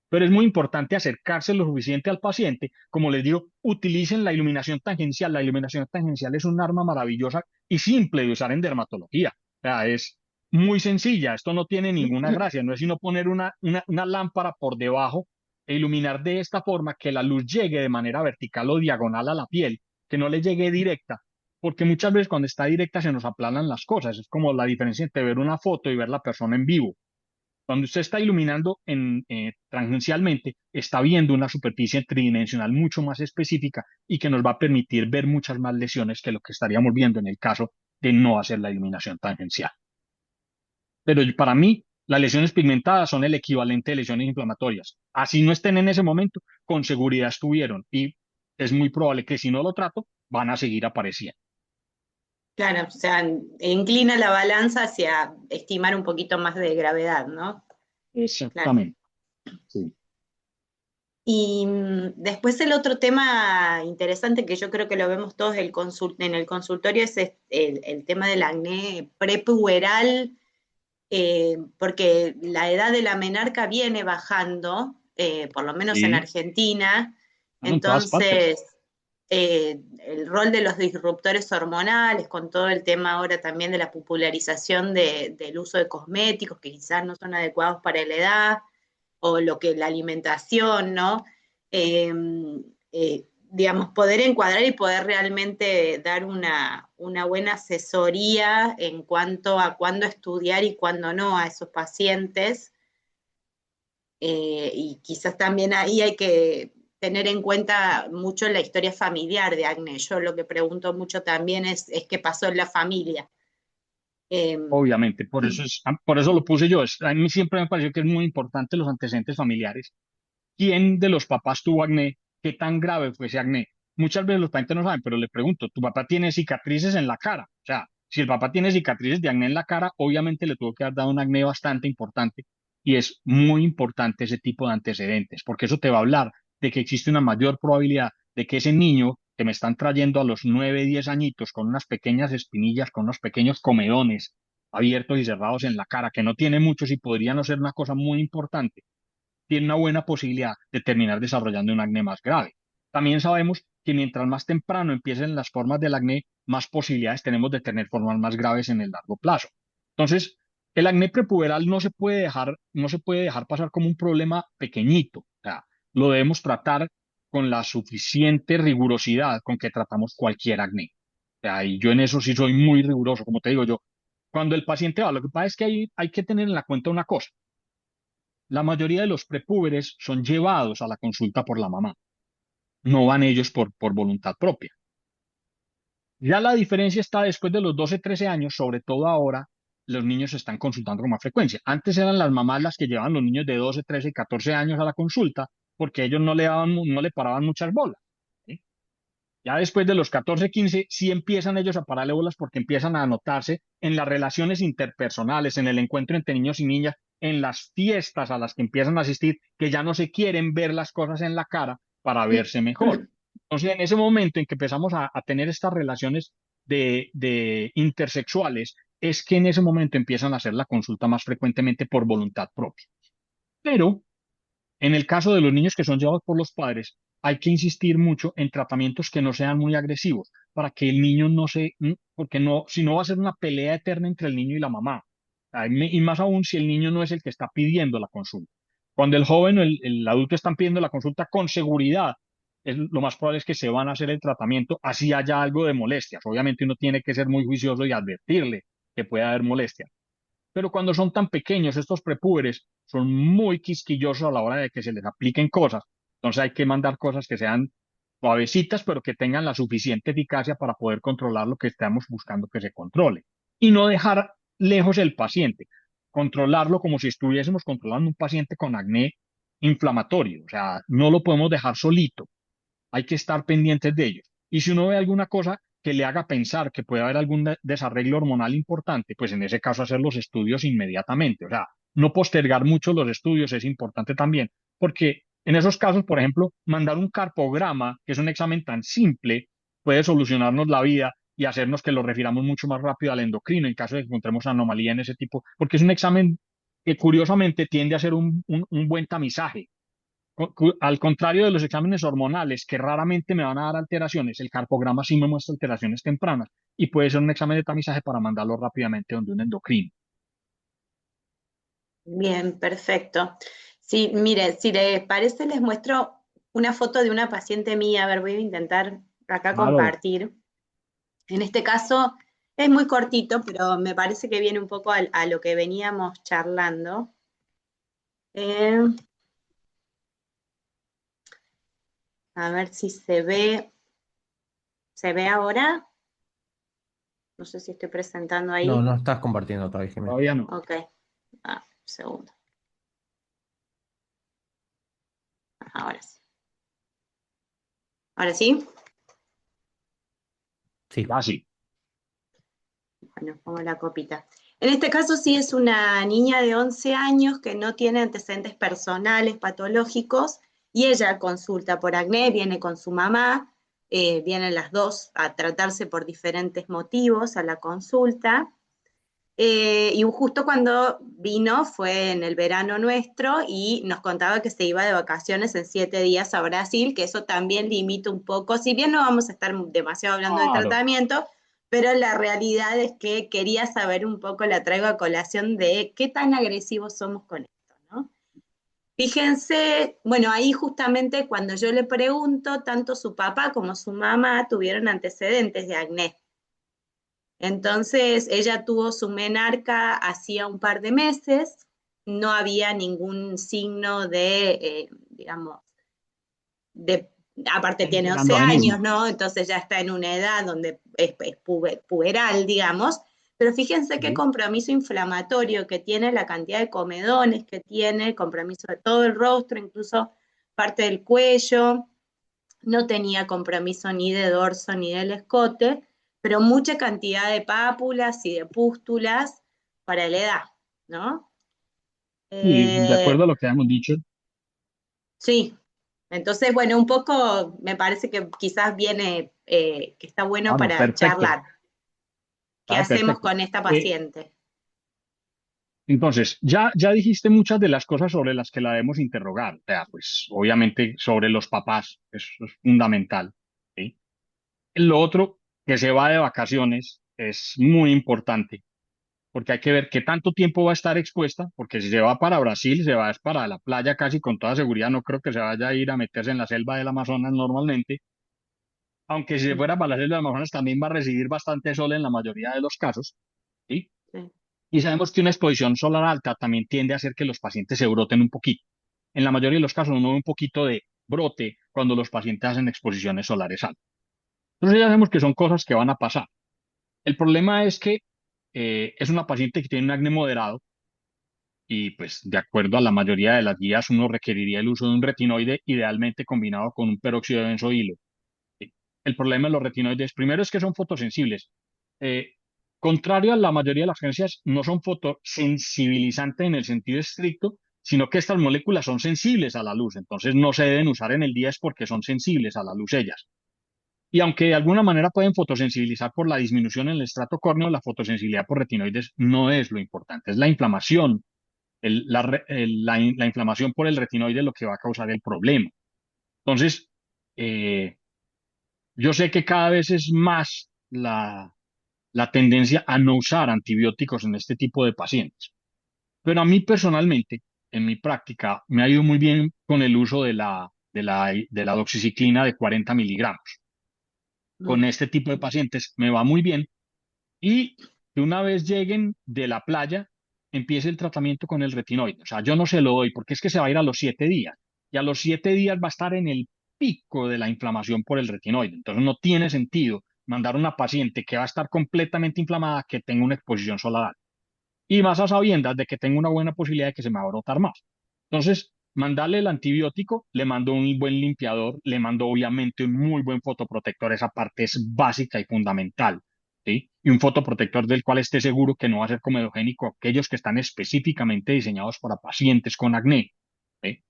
Pero es muy importante acercarse lo suficiente al paciente. Como les digo, utilicen la iluminación tangencial. La iluminación tangencial es un arma maravillosa y simple de usar en dermatología. O sea, es muy sencilla. Esto no tiene ninguna gracia. No es sino poner una lámpara por debajo e iluminar de esta forma que la luz llegue de manera vertical o diagonal a la piel, que no le llegue directa. Porque muchas veces cuando está directa se nos aplanan las cosas. Es como la diferencia entre ver una foto y ver la persona en vivo. Cuando usted está iluminando tangencialmente, está viendo una superficie tridimensional mucho más específica y que nos va a permitir ver muchas más lesiones que lo que estaríamos viendo en el caso de no hacer la iluminación tangencial. Pero para mí, las lesiones pigmentadas son el equivalente de lesiones inflamatorias. Así no estén en ese momento, con seguridad estuvieron y es muy probable que si no lo trato, van a seguir apareciendo. Claro, o sea, inclina la balanza hacia estimar un poquito más de gravedad, ¿no? Claro. Exactamente. Sí. Y después el otro tema interesante que yo creo que lo vemos todos en el consultorio es el tema del acné prepuberal, porque la edad de la menarca viene bajando, por lo menos en Sí, Argentina. en todas partes. Entonces, el rol de los disruptores hormonales, con todo el tema ahora también de la popularización del uso de cosméticos que quizás no son adecuados para la edad, o lo que la alimentación, ¿no? Eh, digamos, poder encuadrar y poder realmente dar una buena asesoría en cuanto a cuándo estudiar y cuándo no a esos pacientes. Y quizás también ahí hay que tener en cuenta mucho la historia familiar de acné. Yo lo que pregunto mucho también es qué pasó en la familia. Obviamente, Y por eso lo puse yo. A mí siempre me pareció que es muy importante los antecedentes familiares. ¿Quién de los papás tuvo acné? ¿Qué tan grave fue ese acné? Muchas veces los pacientes no saben, pero le pregunto, ¿tu papá tiene cicatrices en la cara? O sea, si el papá tiene cicatrices de acné en la cara, obviamente le tuvo que haber dado un acné bastante importante y es muy importante ese tipo de antecedentes, porque eso te va a hablar de que existe una mayor probabilidad de que ese niño que me están trayendo a los 9, 10 añitos con unas pequeñas espinillas, con unos pequeños comedones abiertos y cerrados en la cara, que no tiene muchos y podría no ser una cosa muy importante, tiene una buena posibilidad de terminar desarrollando un acné más grave. También sabemos que mientras más temprano empiecen las formas del acné, más posibilidades tenemos de tener formas más graves en el largo plazo. Entonces, el acné prepuberal no se puede dejar pasar como un problema pequeñito. O sea, lo debemos tratar con la suficiente rigurosidad con que tratamos cualquier acné. O sea, y yo en eso sí soy muy riguroso, como te digo yo. Cuando el paciente va, lo que pasa es que hay que tener en la cuenta una cosa. La mayoría de los prepúberes son llevados a la consulta por la mamá, no van ellos por voluntad propia. Ya la diferencia está después de los 12, 13 años, sobre todo ahora, los niños se están consultando con más frecuencia. Antes eran las mamás las que llevaban los niños de 12, 13 y 14 años a la consulta porque ellos no le paraban muchas bolas. ¿Sí? Ya después de los 14, 15, sí empiezan ellos a pararle bolas porque empiezan a notarse en las relaciones interpersonales, en el encuentro entre niños y niñas, en las fiestas a las que empiezan a asistir, que ya no se quieren ver las cosas en la cara para verse mejor. Entonces, en ese momento en que empezamos a tener estas relaciones de intersexuales, es que en ese momento empiezan a hacer la consulta más frecuentemente por voluntad propia. Pero en el caso de los niños que son llevados por los padres, hay que insistir mucho en tratamientos que no sean muy agresivos para que el niño no porque no, si no va a ser una pelea eterna entre el niño y la mamá. Y más aún si el niño no es el que está pidiendo la consulta. Cuando el joven o el adulto están pidiendo la consulta con seguridad, lo más probable es que se van a hacer el tratamiento, así haya algo de molestias. Obviamente uno tiene que ser muy juicioso y advertirle que puede haber molestias, pero cuando son tan pequeños, estos prepúberes son muy quisquillosos a la hora de que se les apliquen cosas. Entonces hay que mandar cosas que sean suavecitas, pero que tengan la suficiente eficacia para poder controlar lo que estamos buscando que se controle. Y no dejar lejos el paciente, controlarlo como si estuviésemos controlando un paciente con acné inflamatorio. O sea, no lo podemos dejar solito, hay que estar pendientes de ellos. Y si uno ve alguna cosa que le haga pensar que puede haber algún desarreglo hormonal importante, pues en ese caso hacer los estudios inmediatamente. O sea, no postergar mucho los estudios es importante también, porque en esos casos, por ejemplo, mandar un carpograma, que es un examen tan simple, puede solucionarnos la vida y hacernos que lo refiramos mucho más rápido al endocrino en caso de que encontremos anomalía en ese tipo, porque es un examen que curiosamente tiende a ser un buen tamizaje. Al contrario de los exámenes hormonales, que raramente me van a dar alteraciones, el carpograma sí me muestra alteraciones tempranas y puede ser un examen de tamizaje para mandarlo rápidamente donde un endocrino. bien, perfecto. Sí, mire, si les parece, les muestro una foto de una paciente mía. A ver, voy a intentar acá Claro, compartir. En este caso es muy cortito, pero me parece que viene un poco a lo que veníamos charlando. Eh, a ver si se ve. ¿Se ve ahora? No sé si estoy presentando No, ahí. no estás compartiendo todavía, Jimé. todavía no. Ok. Un segundo. Ahora sí. ¿Ahora sí? Sí. Ya sí. Bueno, pongo la copita. En este caso sí es una niña de 11 años que no tiene antecedentes personales patológicos y ella consulta por acné, viene con su mamá, vienen las dos a tratarse por diferentes motivos a la consulta. Y justo cuando vino fue en el verano nuestro y nos contaba que se iba de vacaciones en 7 días a Brasil, que eso también limita un poco, si bien no vamos a estar demasiado hablando del Claro. tratamiento, pero la realidad es que quería saber un poco, la traigo a colación de qué tan agresivos somos con esto, ¿no? Fíjense, bueno, ahí justamente cuando yo le pregunto, tanto su papá como su mamá tuvieron antecedentes de acné. Entonces, ella tuvo su menarca hacía un par de meses, no había ningún signo digamos, de, aparte Estamos tiene 11 llegando al años, mismo. ¿no? Entonces ya está en una edad donde es puberal, digamos, Pero fíjense qué Sí. compromiso inflamatorio que tiene, la cantidad de comedones que tiene, el compromiso de todo el rostro, incluso parte del cuello. No tenía compromiso ni de dorso ni del escote, pero mucha cantidad de pápulas y de pústulas para la edad, ¿no? Y de Eh, acuerdo a lo que hemos dicho, sí, entonces, bueno, un poco me parece que quizás viene, que está bueno no, para perfecto, charlar. ¿Qué hacemos perfecto. con esta Eh, paciente? entonces, ya dijiste muchas de las cosas sobre las que la debemos interrogar. O sea, pues obviamente sobre los papás, eso es fundamental. ¿Sí? Lo otro, que se va de vacaciones, es muy importante, porque hay que ver qué tanto tiempo va a estar expuesta, porque si se va para Brasil, se va es para la playa casi con toda seguridad, no creo que se vaya a ir a meterse en la selva del Amazonas normalmente, aunque si se fuera para la selva del Amazonas también va a recibir bastante sol en la mayoría de los casos, ¿sí? Sí. Y sabemos que una exposición solar alta también tiende a hacer que los pacientes se broten un poquito. En la mayoría de los casos uno ve un poquito de brote cuando los pacientes hacen exposiciones solares altas. Entonces ya sabemos que son cosas que van a pasar. El problema es que es una paciente que tiene un acné moderado y pues de acuerdo a la mayoría de las guías uno requeriría el uso de un retinoide idealmente combinado con un peróxido de benzoilo. ¿Sí? El problema de los retinoides primero es que son fotosensibles. Eh, Contrario a la mayoría de las creencias, no son fotosensibilizantes en el sentido estricto, sino que estas moléculas son sensibles a la luz, entonces no se deben usar en el día es porque son sensibles a la luz ellas. Y aunque de alguna manera pueden fotosensibilizar por la disminución en el estrato córneo, la fotosensibilidad por retinoides no es lo importante, es la inflamación. La inflamación por el retinoide es lo que va a causar el problema. Entonces, eh, yo sé que cada vez es más la tendencia a no usar antibióticos en este tipo de pacientes, pero a mí personalmente, en mi práctica, me ha ido muy bien con el uso de la doxiciclina de 40 miligramos. Con Mm. este tipo de pacientes me va muy bien y que una vez lleguen de la playa, empiece el tratamiento con el retinoide. O sea, yo no se lo doy porque es que se va a ir a los 7 días y a los 7 días va a estar en el pico de la inflamación por el retinoide. Entonces no tiene sentido mandar a una paciente que va a estar completamente inflamada que tenga una exposición solar alta. Y más a sabiendas de que tengo una buena posibilidad de que se me va a brotar más. Entonces, mandarle el antibiótico, le mando un buen limpiador, le mando obviamente un muy buen fotoprotector, esa parte es básica y fundamental, ¿sí? Y un fotoprotector del cual esté seguro que no va a ser comedogénico, aquellos que están específicamente diseñados para pacientes con acné, ¿sí?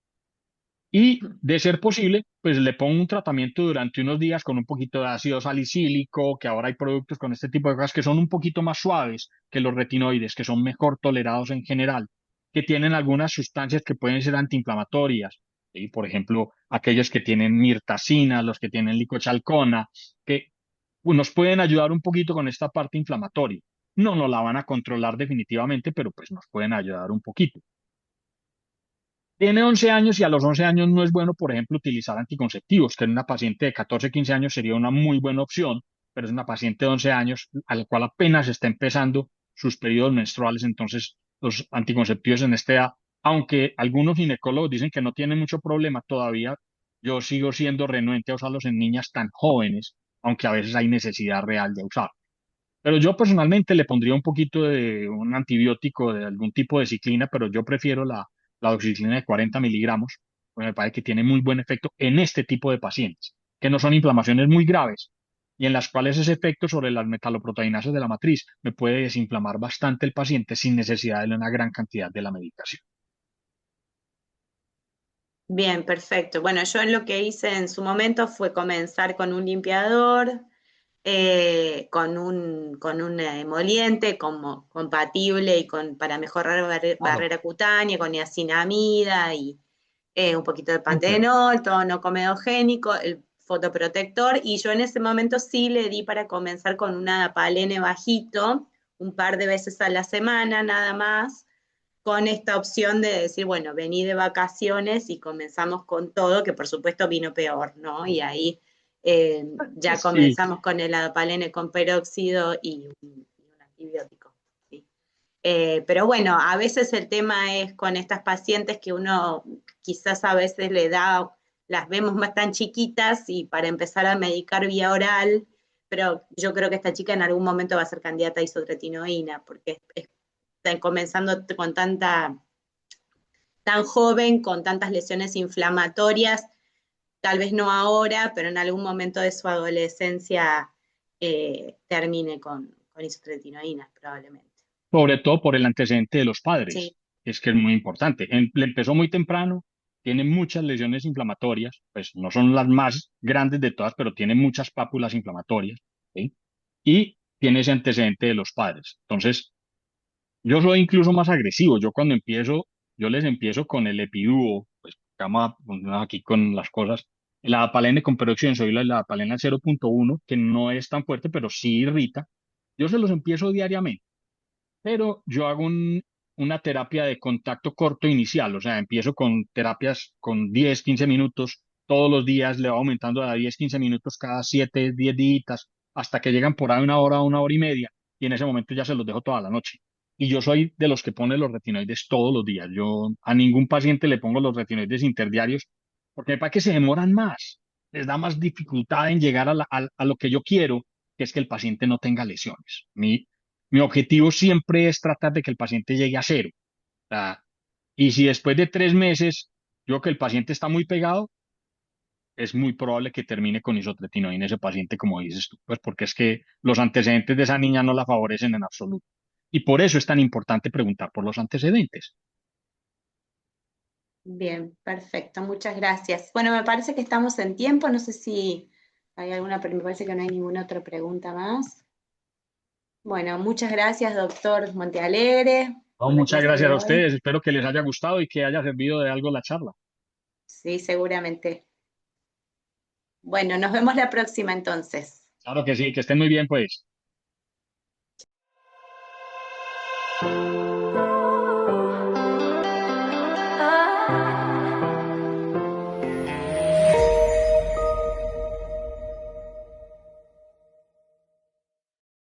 Y de ser posible, pues le pongo un tratamiento durante unos días con un poquito de ácido salicílico, que ahora hay productos con este tipo de cosas que son un poquito más suaves que los retinoides, que son mejor tolerados en general, que tienen algunas sustancias que pueden ser antiinflamatorias, ¿sí? Por ejemplo, aquellos que tienen mirtazina, los que tienen licochalcona, que nos pueden ayudar un poquito con esta parte inflamatoria. No nos la van a controlar definitivamente, pero pues nos pueden ayudar un poquito. Tiene 11 años y a los 11 años no es bueno, por ejemplo, utilizar anticonceptivos, que en una paciente de 14, 15 años sería una muy buena opción, pero es una paciente de 11 años a la cual apenas está empezando sus periodos menstruales, entonces los anticonceptivos en esta edad, aunque algunos ginecólogos dicen que no tienen mucho problema, todavía yo sigo siendo renuente a usarlos en niñas tan jóvenes, aunque a veces hay necesidad real de usar. Pero yo personalmente le pondría un poquito de un antibiótico de algún tipo de ciclina, pero yo prefiero la doxiciclina de 40 miligramos, porque me parece que tiene muy buen efecto en este tipo de pacientes, que no son inflamaciones muy graves y en las cuales ese efecto sobre las metaloproteinases de la matriz me puede desinflamar bastante el paciente sin necesidad de una gran cantidad de la medicación. Bien, perfecto. Bueno, yo lo que hice en su momento fue comenzar con un limpiador, con un emoliente como compatible y para mejorar Claro, barrera cutánea, con niacinamida y un poquito de súper. pantenol, todo no comedogénico, el fotoprotector, y yo en ese momento sí le di para comenzar con una palene bajito, un par de veces a la semana nada más, con esta opción de decir, bueno, vení de vacaciones y comenzamos con todo, que por supuesto vino peor, ¿no? Y ahí ya Sí, comenzamos con el adapalene con peróxido y un antibiótico. ¿Sí? Pero bueno, a veces el tema es con estas pacientes que uno quizás a veces le da, las vemos más tan chiquitas y para empezar a medicar vía oral, pero yo creo que esta chica en algún momento va a ser candidata a isotretinoína, porque está comenzando con tan joven, con tantas lesiones inflamatorias, tal vez no ahora, pero en algún momento de su adolescencia termine con isotretinoínas probablemente. Sobre todo por el antecedente de los padres, Sí, es que es muy importante. Le empezó muy temprano, tiene muchas lesiones inflamatorias, pues no son las más grandes de todas, pero tiene muchas pápulas inflamatorias, ¿sí? Y tiene ese antecedente de los padres. Entonces, yo soy incluso más agresivo. Yo cuando empiezo, yo les empiezo con el Epiduo, pues vamos a ponernos aquí con las cosas. La adapalene con peróxido de sodio, la adapalena 0,1, que no es tan fuerte, pero sí irrita. Yo se los empiezo diariamente, pero yo hago una terapia de contacto corto inicial, o sea, empiezo con terapias con 10, 15 minutos todos los días, le va aumentando a 10, 15 minutos cada 7, 10 días, hasta que llegan por ahí una hora y media, y en ese momento ya se los dejo toda la noche. Y yo soy de los que pone los retinoides todos los días. Yo a ningún paciente le pongo los retinoides interdiarios, porque me parece que se demoran más, les da más dificultad en llegar a lo que yo quiero, que es que el paciente no tenga lesiones. Mi objetivo siempre es tratar de que el paciente llegue a cero. O sea, y si después de 3 meses yo que el paciente está muy pegado, es muy probable que termine con isotretinoína ese paciente, como dices tú, pues porque es que los antecedentes de esa niña no la favorecen en absoluto. Y por eso es tan importante preguntar por los antecedentes. bien, perfecto, muchas gracias. Bueno, me parece que estamos en tiempo, no sé si hay alguna, pero me parece que no hay ninguna otra pregunta más. Bueno, muchas gracias, doctor Montealegre, No, por la muchas clase gracias de a hoy. ustedes. Espero que les haya gustado y que haya servido de algo la charla. Sí, seguramente. Bueno, nos vemos la próxima entonces. Claro que sí, que estén muy bien, pues.